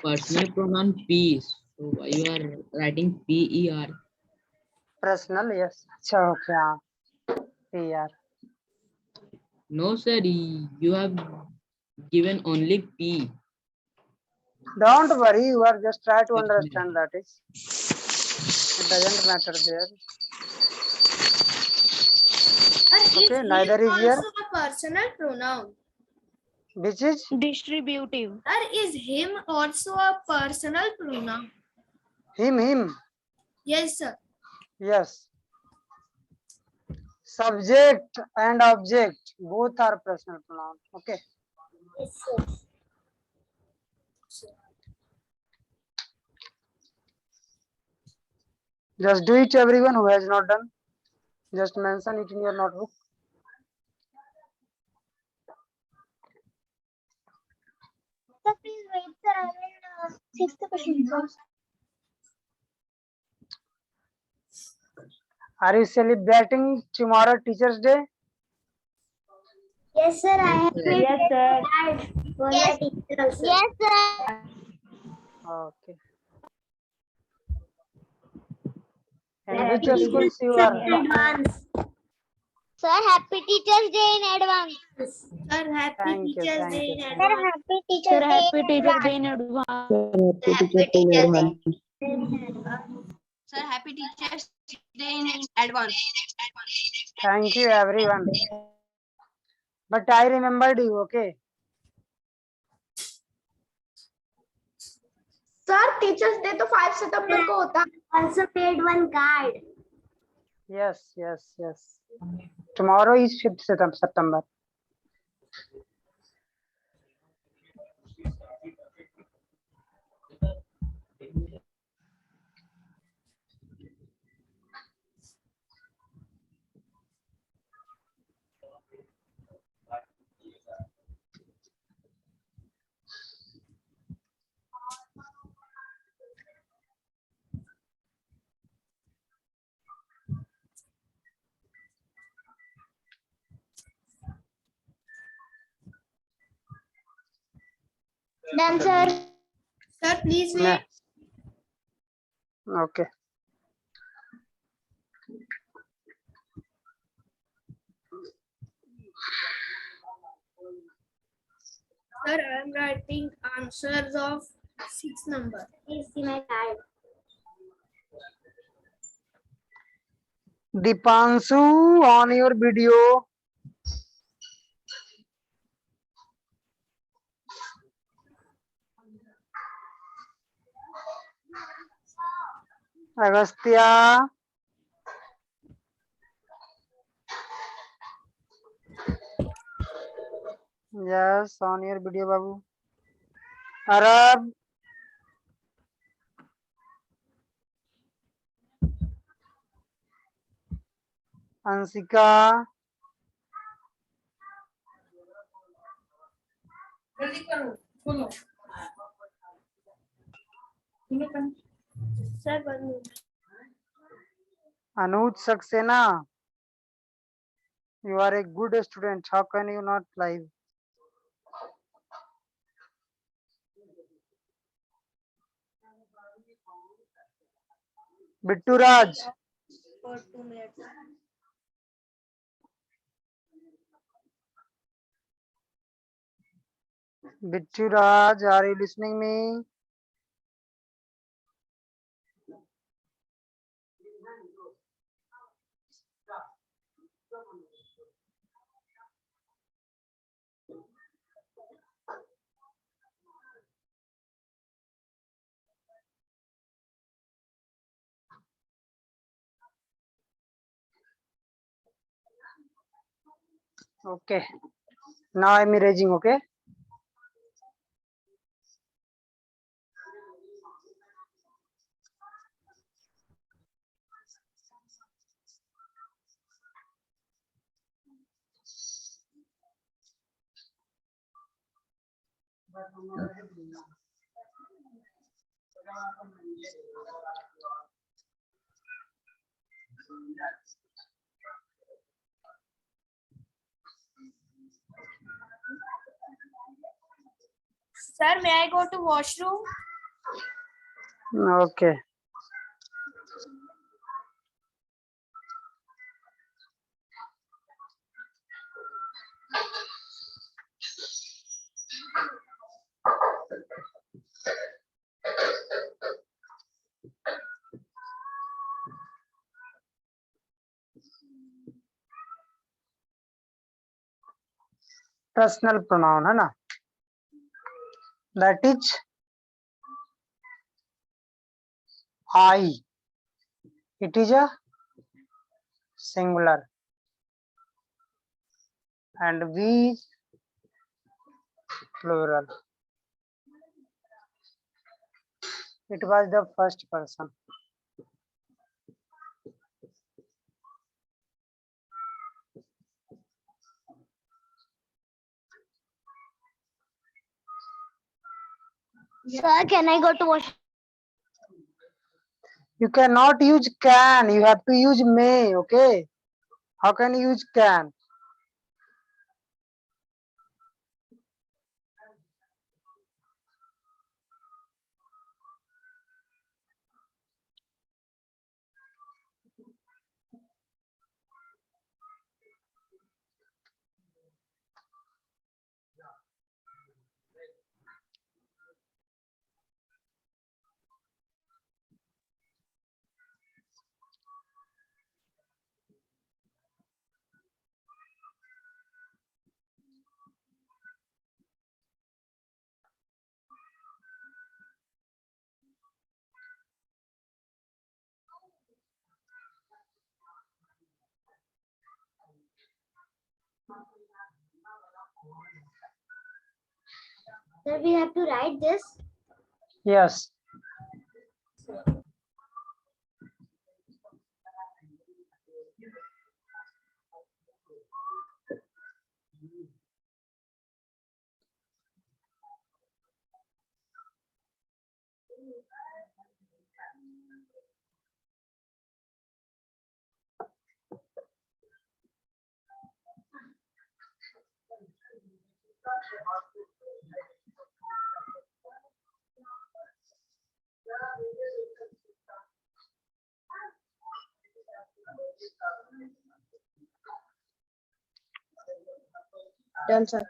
personal pronoun P. So you are writing PER. Personal, yes. अच्छा okay, हाँ. PR. No, sir, you have given only P. Don't worry, you are just try to Personal. understand that is. It doesn't matter there. Sir, Okay, is neither him is here. also a personal pronoun? Which is Distributive. Sir, is him also a personal pronoun? him. Yes, sir. Yes. Subject and object both are personal pronoun. Okay. Yes, sir. Just do it, everyone who has not done. Just mention it in your notebook. Sir, please wait, sir. I will sixth question, sir. Are you celebrating tomorrow Teachers' Day? Yes, sir. I have made Yes, sir. card for the teacher also. Yes, sir. Okay. And which schools you are? Advance. Sir, happy Teachers' Day in advance. Sir, happy Thank you, Teachers' thank Day you, in thank advance. happy Sir, Teachers' Day. happy Teacher Day in advance. Happy Teacher's Day. Sir, happy Teachers' Day in advance. Thank you, everyone. But I remembered you, okay? Sir, Teachers' Day तो 5 सितंबर को होता है. Also made one card. Yes. Tomorrow is 5th September. Done, sir. Sir, please Yeah. wait. Okay. Sir, I am writing answers of 6 number. Please see my card. Dipanshu, on your video. Agastya. Yes, on your video, Babu. Arab. Ansika. Sir, 1 minute. Anuj Saxena. You are a good student. How can you not live? Bittu Raj. For 2 minutes. Bittu Raj, are you listening me? Okay. Now I'm erasing, okay? Sir, may I go to washroom? Okay. Personal pronoun है ना, that is I. It is a singular and we is plural. It was the first person. Sir, can I go to washroom? You cannot use can, you have to use may, okay? How can you use can? Sir, we have to write this. Yes. Done, sir.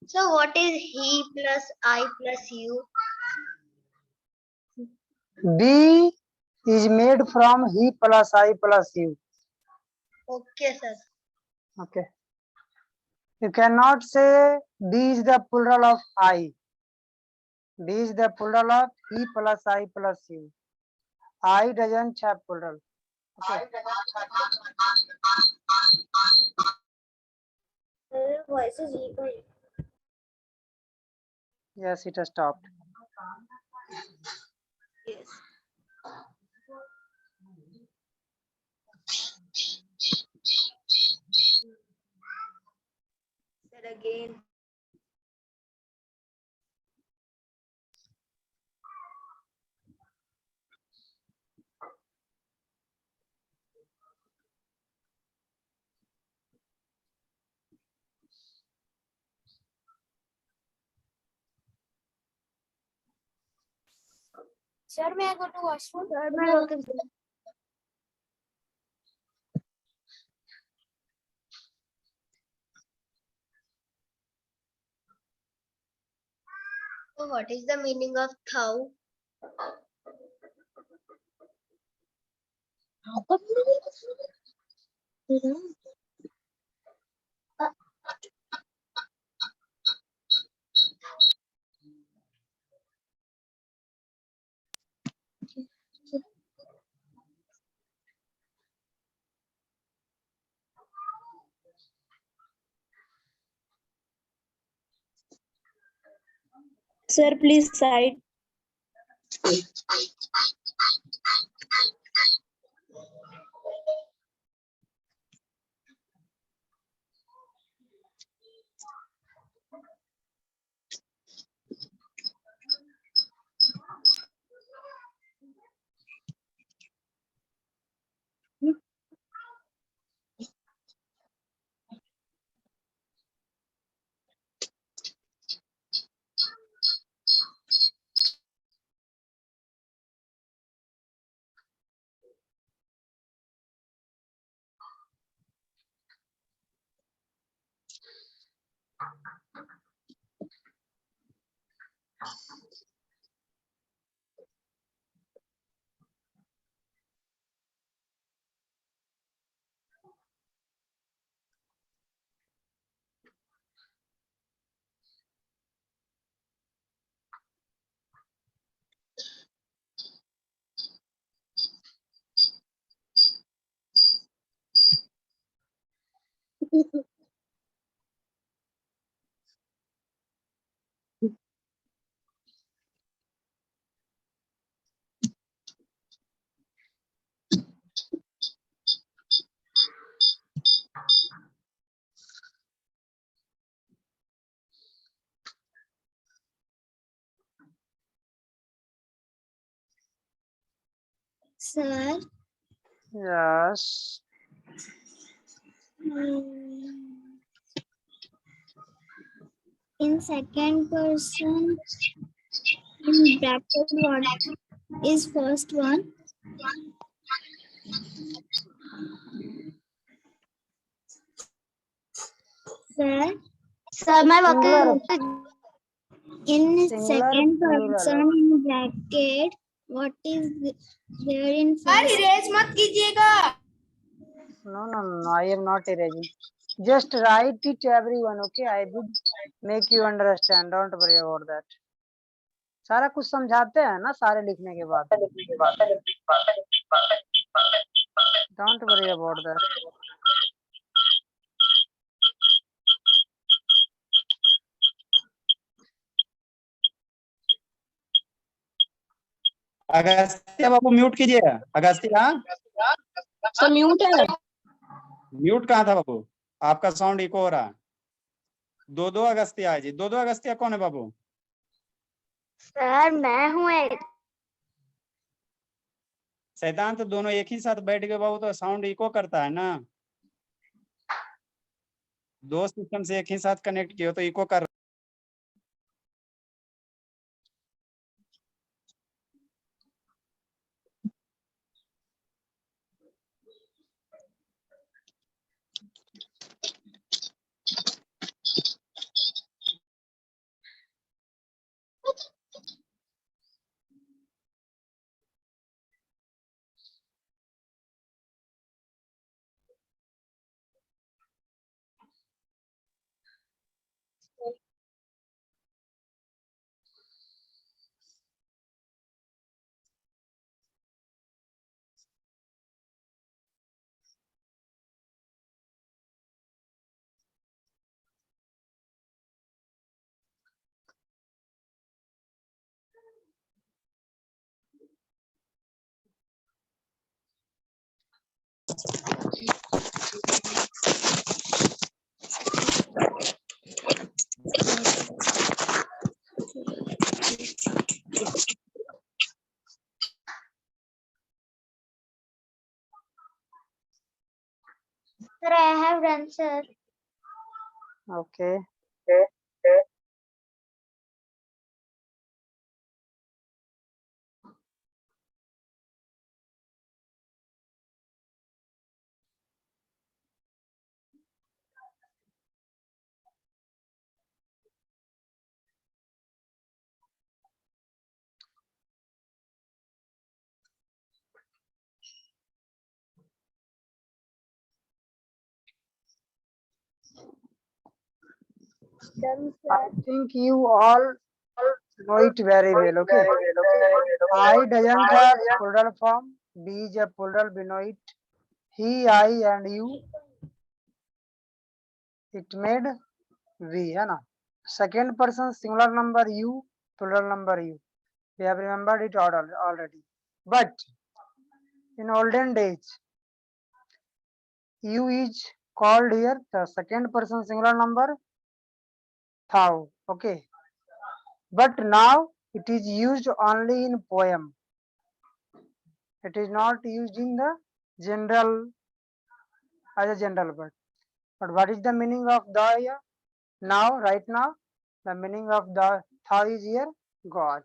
So what is he plus I plus you? B is made from he plus I plus you. Okay, sir. Okay. You cannot say B is the plural of I. B is the plural of he plus I plus you. I doesn't have plural. Okay. Your voice is echoing. Yes, it has stopped. Sir, again. Sir, may I go to washroom? Sir, मैं okay. So what is the meaning of thou? Sir, please cite. Sir, Yes. in second person, in bracket, what is first one? Sir, my Singular. in Singular, second plural. person in bracket, what is there in sir first? Erase मत कीजिएगा. No. I am not erasing. Just write it, everyone. Okay. I would make you understand. Don't worry about that. सारा कुछ समझाते हैं ना सारे लिखने के बाद. Don't worry about that. Agastya Babu mute कीजिए. अगस्त्य, हाँ So mute है. म्यूट कहाँ था बाबू? आपका साउंड इको हो रहा है. दो अगस्त्य है जी. दो अगस्त्य कौन है बाबू? सर मैं हूँ एक. सिद्धांत दोनों एक ही साथ बैठ गए बाबू तो साउंड इको करता है ना. दो सिस्टम से एक ही साथ कनेक्ट किए हो तो इको कर Sir, I have done, sir. Okay. Done, I sir. think you all know it very well. Okay. I doesn't have plural form. B is a plural. We know it. He, I, and you. It made we, है ना? Second person singular number you, plural number you. We have remembered it already. But in olden days, you is called here the second person singular number thou. Okay. But now it is used only in poem. It is not used in the general as a general word. But what is the meaning of the here? Now, right now, the meaning of the thou is here God.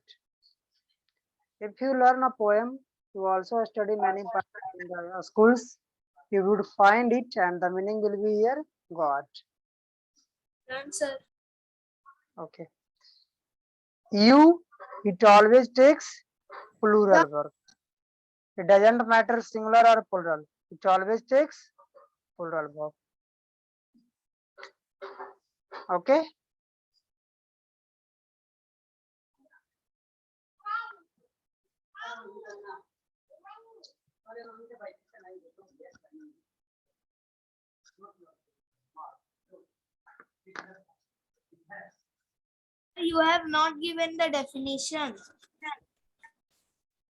If you learn a poem, you also study many parts in the schools, you would find it and the meaning will be here God. Done, sir. Okay. You, it always takes plural verb. It doesn't matter singular or plural. It always takes plural verb. Okay. You have not given the definition.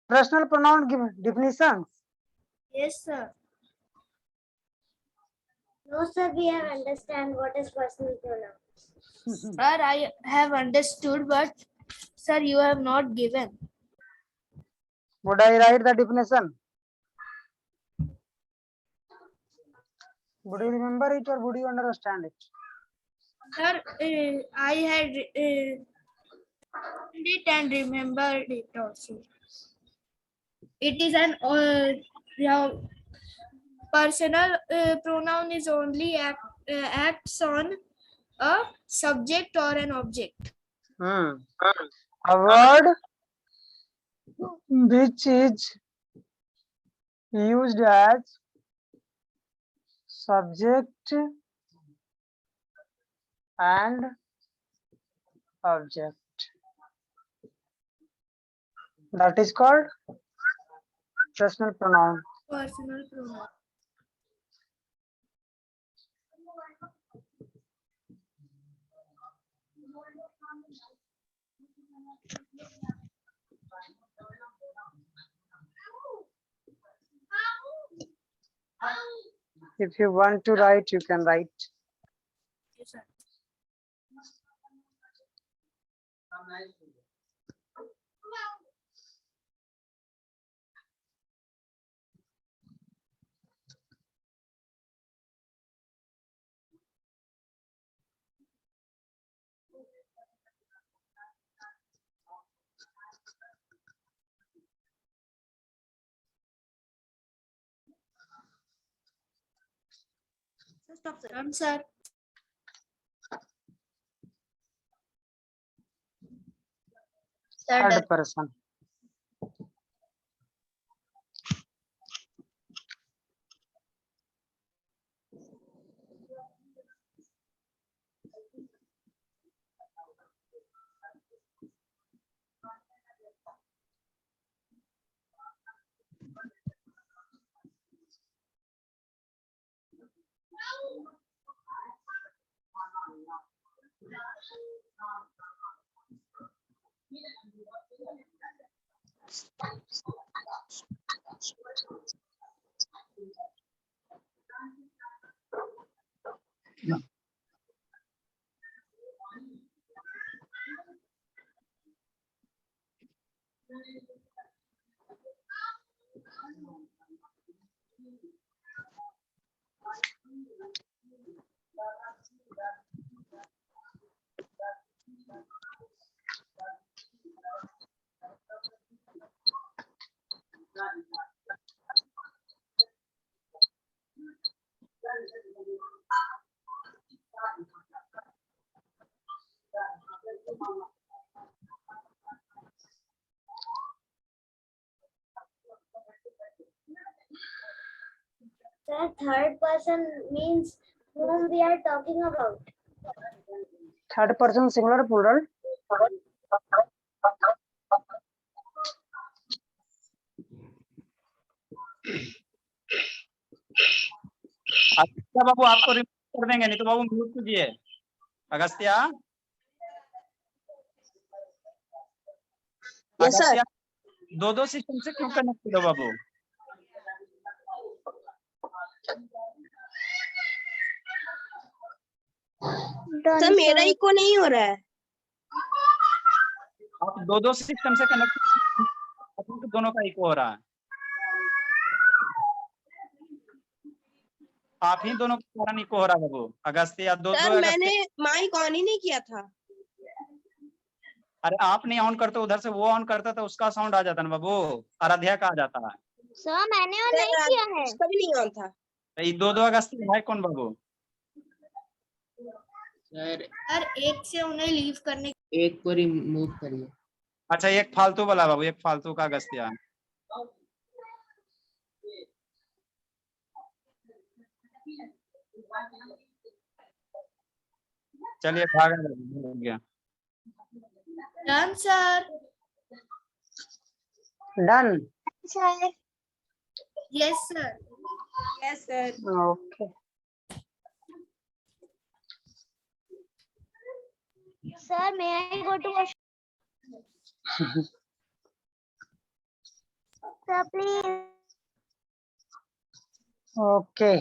Personal pronoun definitions. Yes, sir. No, sir, we have understand what is personal pronoun. Sir, I have understood, but sir, you have not given. Would I write the definition? Would you remember it or would you understand it? Sir, I had it and remembered it also. It is an yeah, personal pronoun is only acts on a subject or an object. A word which is used as subject and object. That is called personal pronoun. Personal pronoun. If you want to write, you can write. Yes, sir. Done, sir. Sir, Third done. person. Sir, third person means whom we are talking about. Third person singular plural. अच्छा बाबू आपको remove कर देंगे, नहीं तो बाबू mute कीजिए। अगस्त्या, अगस्त्या, दो system से क्यों कनेक्ट हो बाबू? सर मेरा इको नहीं हो रहा है। आप दो सिस्टम से कनेक्ट, दोनों का इको हो रहा है। आप ही दोनों का कारण इको हो रहा है बाबू। अगस्त्या, सर मैंने माइक ऑन ही नहीं किया था। अरे आप नहीं ऑन करते, उधर से वो ऑन करता तो उसका साउंड आ जाता ना बाबू, आराध्या का आ जाता है। सर मैंने वो नहीं किया है। उसका भी नहीं ऑन था। ये दो अगस्त्या है कौन बाबू? सर सर एक से उन्हें लीव करने। एक को रिमूव करिए। अच्छा, एक फालतू वाला बाबू, एक फालतू का अगस्त्या। चलिए भागा, हो गया। Done, sir. Done. Yes, sir. Yes, sir. Okay. Sir, may I go to washroom? Sir, please. Okay.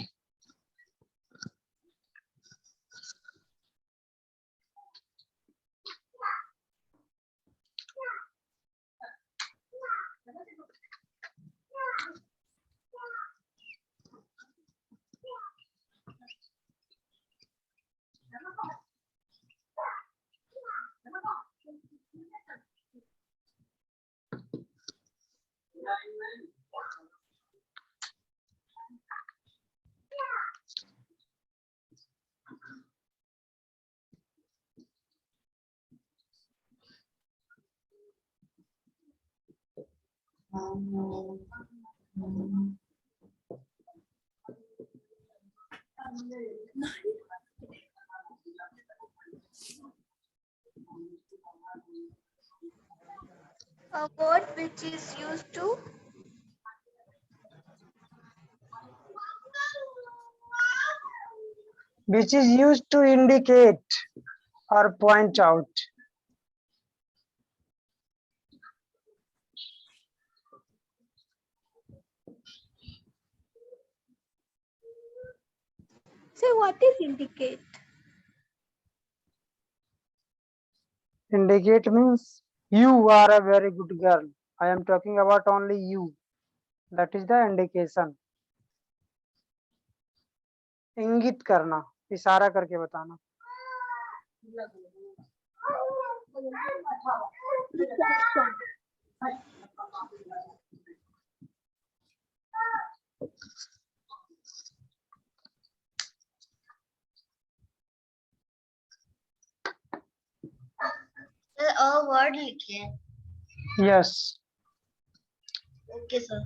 A word which is used to indicate or point out. say what is indicate? Indicate means you are a very good girl. I am talking about only you. That is the indication. इंगित करना, इशारा करके बताना। A word लिखे हैं. Yes. Okay sir.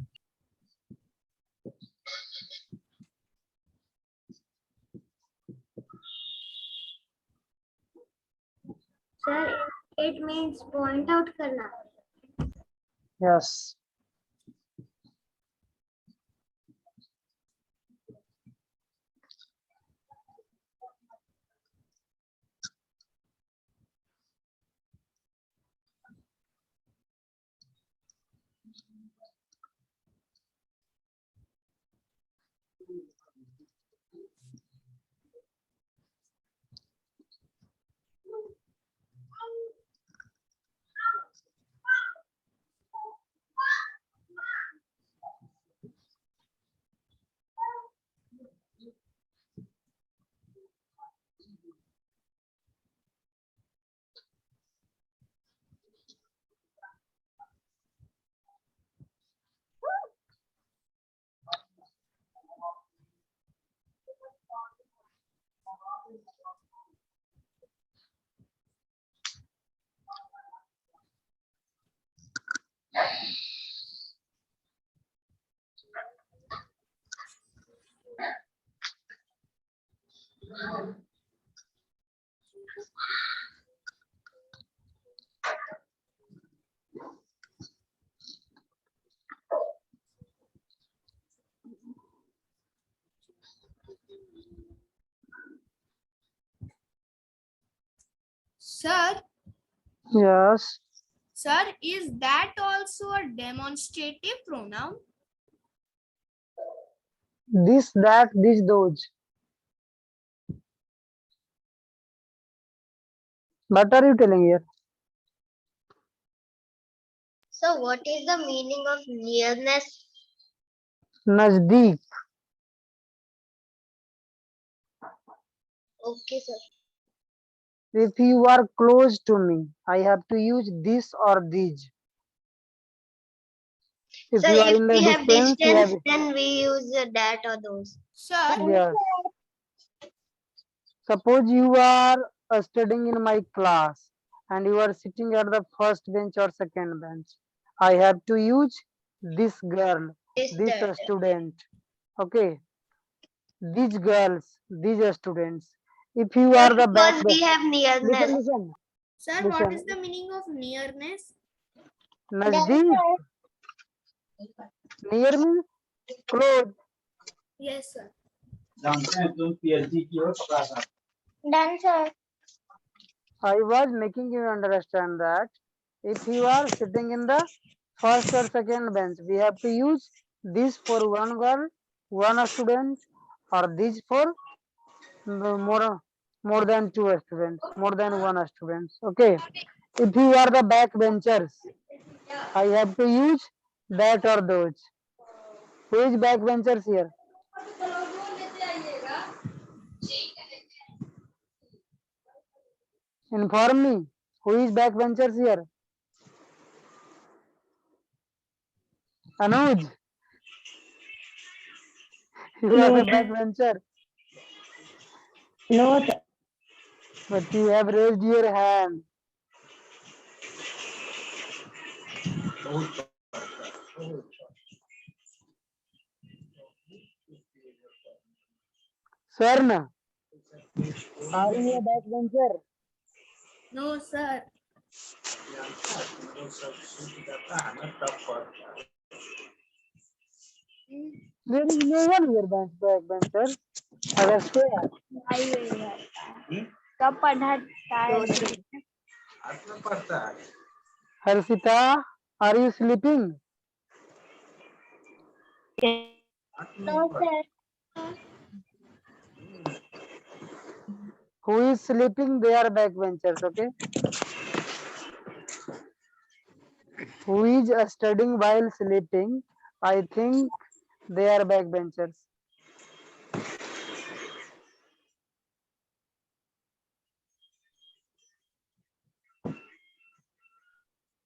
Sir, it means point out करना. Yes. Sir, Yes. sir, is that also a demonstrative pronoun? This, that, this, those. What are you telling here? So what is the meaning of nearness? Nazdeek. Okay, sir. If you are close to me, I have to use this or these. If So you are if in the we have distance, you have distance, then we use that or those. Sir, yes. Suppose you are studying in my class and you are sitting at the first bench or second bench. I have to use this girl, Is this that student. Okay. These girls, these students. If you are the back because bench, we have nearness. listen. sir, what Listen. is the meaning of nearness? Nazdeek, near means close. Yes, sir. Done, sir. I was making you understand that if you are sitting in the first or second bench, we have to use this for one girl, one student, or this for more than two students, more than one student. Okay. If you are the backbenchers, I have to use that or those. Who is backbenchers here? Inform me. Who is backbenchers here? Anuj. You are the backbencher. No, sir. But you have raised your hand. Swarna, are you a backbencher? No, sir. There is no one here backbencher. Agastya, कब पढ़ता है Harshita, are you sleeping? No, sir. Who is sleeping? They are backbenchers, okay? Who is studying while sleeping? I think they are backbenchers.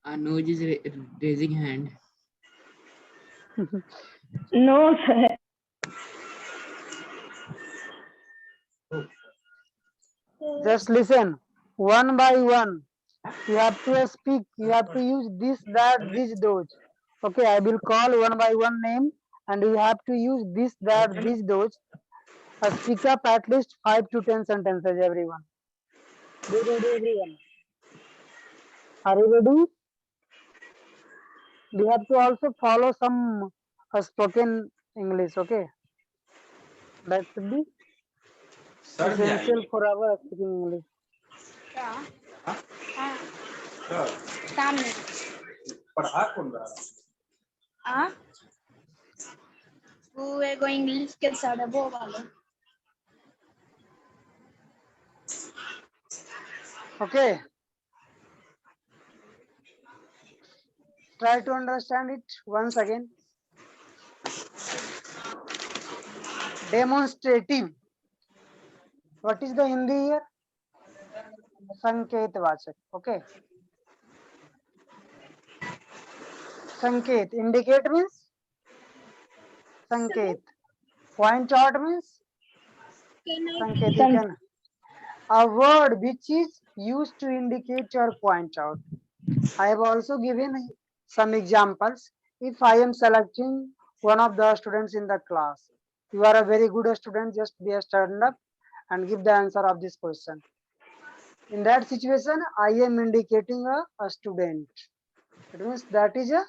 Anuj is raising hand. No, sir. Just listen, one by one. You have to speak. You have to use this, that, this, those. Okay, I will call one by one name, and you have to use this, that, this, those. Speak up at least 5 to 10 sentences, everyone. Be ready, everyone. Are you ready? We have to also follow some spoken English, okay? That should be essential for our speaking English. सामने वो एगो English के सारे वो वाला Okay. Try to understand it once again. Demonstrative. What is the Hindi here? Sanket Vachak. Okay. Sanket. Indicate means? Sanket. Point out means? Sanket. You can. A word which is used to indicate or point out. I have also given some examples. If I am selecting one of the students in the class, you are a very good student, just be a stand up and give the answer of this question. In that situation, I am indicating a student. It means that is a,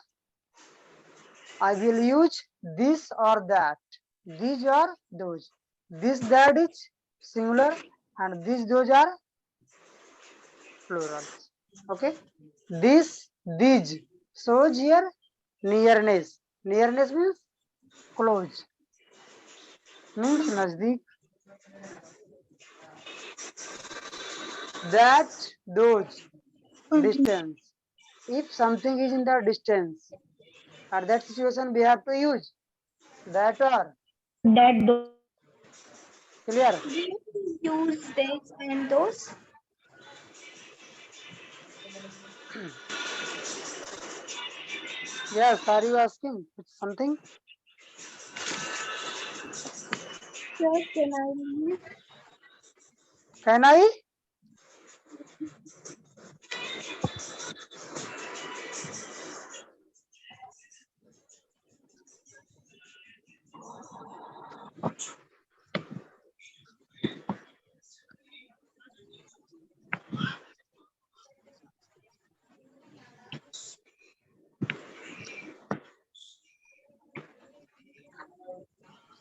I will use this or that, these or those. This, that is singular, and these, those are plural. Okay. This, these shows here nearness. Nearness means close. Means nazdik. That, those, distance. If something is in the distance, at that situation we have to use that or that clear. use this and those Yes, are you asking something? Sir, Can I?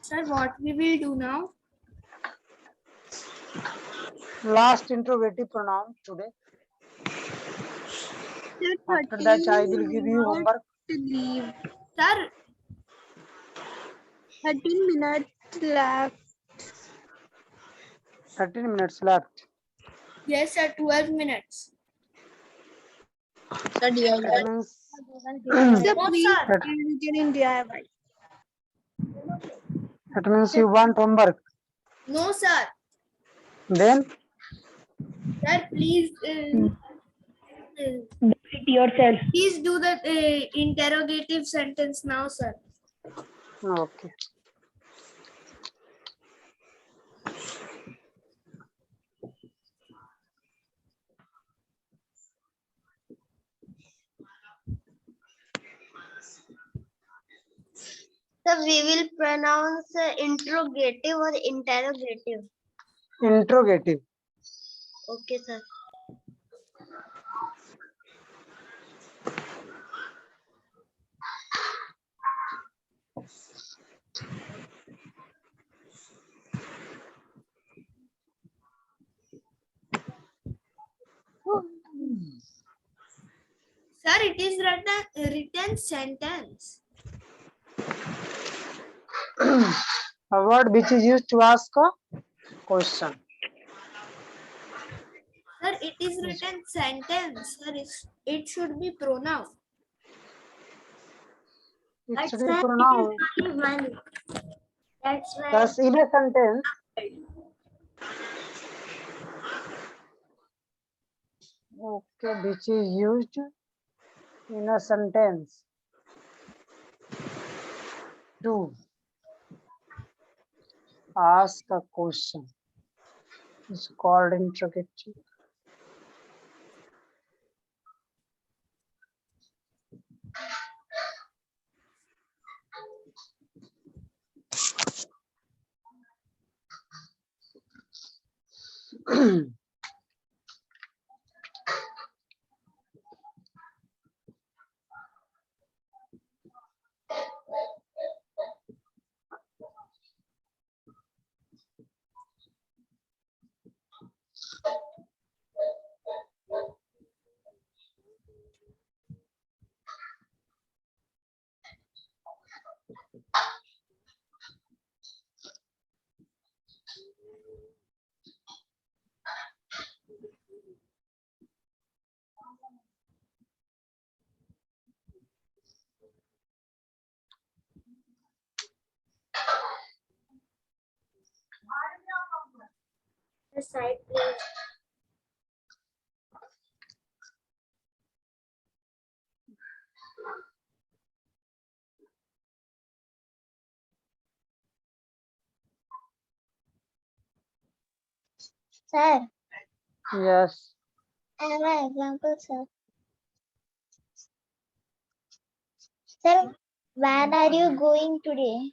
Sir, what we will do now? Last interrogative pronoun today. After that, I will give you homework. to leave. Sir, 13 minutes left. 13 minutes left. yes, sir, 12 minutes. That means Sir, No, please sir. get in DIY. that means you want homework. No, sir. Then Sir, please. Yourself. Please do the interrogative sentence now, sir. okay. So we will pronounce interrogative or interrogative. Interrogative. Okay, sir. Sir, it is written sentence. A word which is used to ask a question. Sir, it is written sentence. Sir, it should be pronoun. It should be pronoun. One. That's why. Thus, in a sentence, okay, which is used in a sentence to ask a question. It's called interrogative. The side, please. Sir, Yes. I have an example, sir. Sir, where are you going today?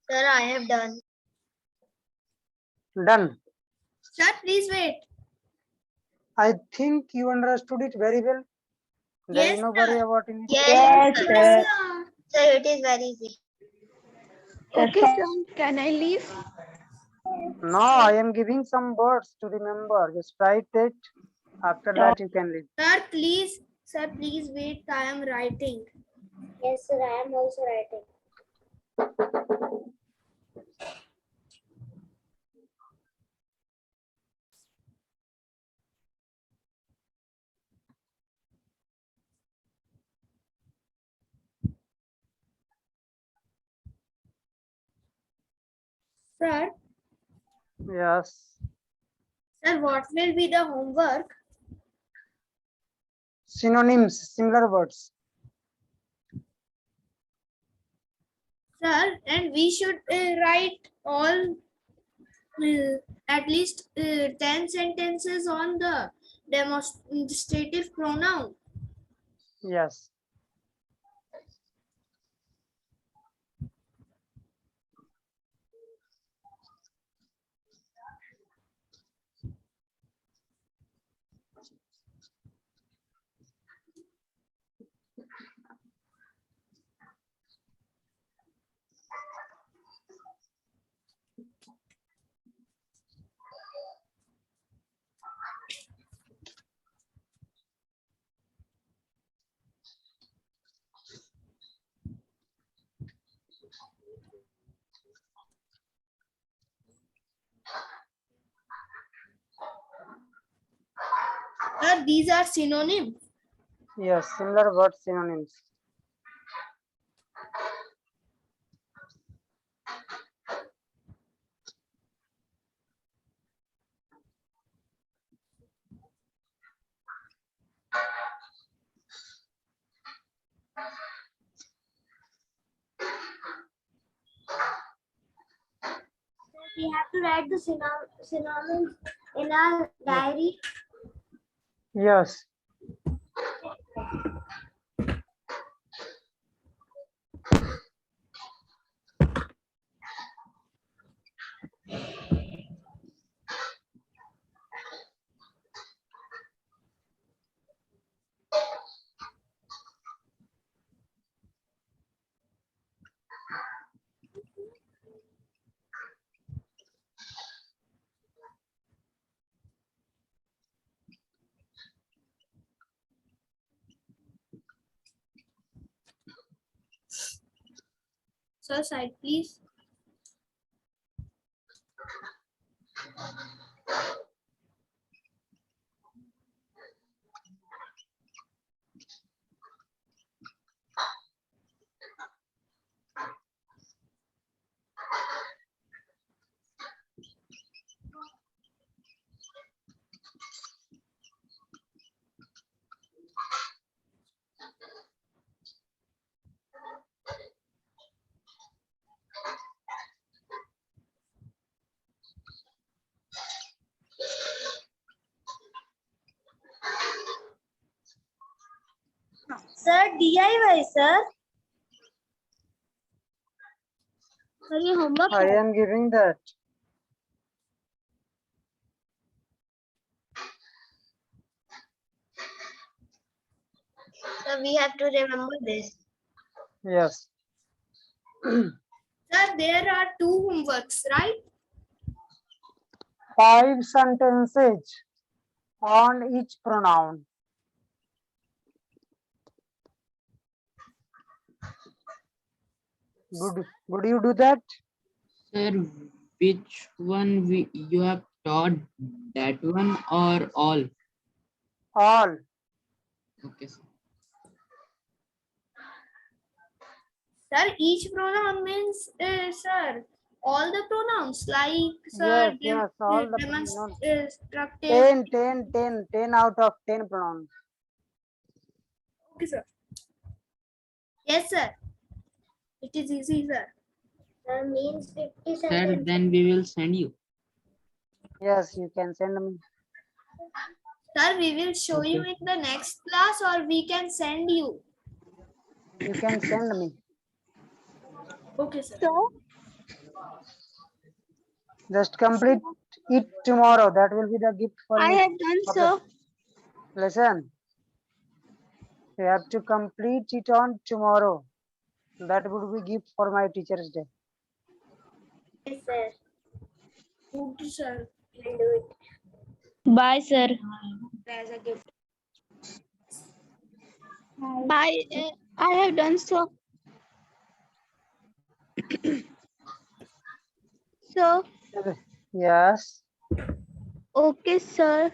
Sir, I have done. Done. Sir, please wait. I think you understood it very well. There is Yes, no worry sir. about it. Yes, sir. Yes, sir. Sir, it is very easy. Okay, sir. Can I leave? No, I am giving some words to remember. Just write it. After that, you can leave. Sir, please. Sir, please wait. I am writing. Yes, sir, I am also writing. Sir, Yes. sir, what will be the homework? Synonyms, similar words. Sir, and we should write all at least 10 sentences on the demonstrative pronoun. Yes. Sir, these are synonyms. Yes, similar words, synonyms. We have to write the synonyms in our diary. Yes. Sir, side please. Sir DIY sir ये homework I am giving that. So we have to remember this. Yes. sir there are 2 homeworks right 5 sentences on each pronoun. Would you do that? Sir, which one you have taught, that one or all? All. Okay, sir. sir each pronoun means sir all the pronouns like sir Yes, all the pronouns. demonstrative 10 out of 10 pronouns. okay sir yes sir it is easy sir That means 50 Sir, sentences. then we will send you. Yes, you can send me. sir we will show you Okay. in the next class or we can send you You can send me. okay sir So, Just complete it tomorrow. That will be the gift for I me. have done Okay. so. Listen. You have to complete it on tomorrow. That would be gift for my Teacher's Day. Yes, sir. okay sir We'll do it. Bye, sir. As a gift. Bye. I have done so. So, Yes. okay, sir.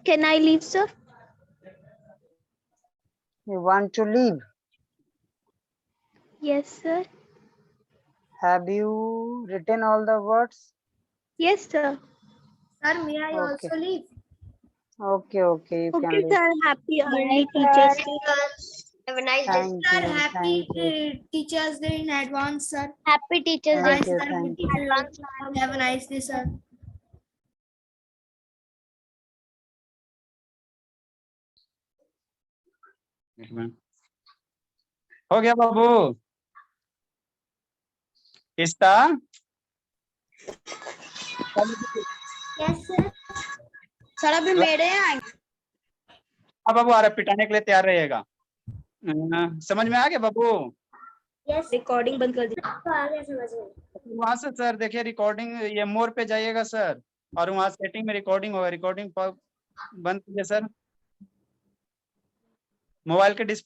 Can I leave, sir? You want to leave? Yes, sir. Have you written all the words? Yes, sir. sir may I Okay. also leave Okay, you can Okay, leave. sir. Happy early Teachers Day. Have a nice day. Thank sir you. happy Thank you. teachers day in advance sir Happy Teachers Thank Day. you. sir. Thank you. Have a nice day sir हो गया बाबू इस्ता Yes, sir. Sir अभी मेरे यहाँ अब बाबू आ रहा पिटाने के लिए तैयार रहेगा समझ में आ गया बाबू Yes. रिकॉर्डिंग बंद कर दी तो आ गया समझ में. वहां से सर देखिए रिकॉर्डिंग ये मोर पे जाइएगा सर और वहां सेटिंग में रिकॉर्डिंग होगा रिकॉर्डिंग बंद कीजिए सर मोबाइल के डिस्प्ले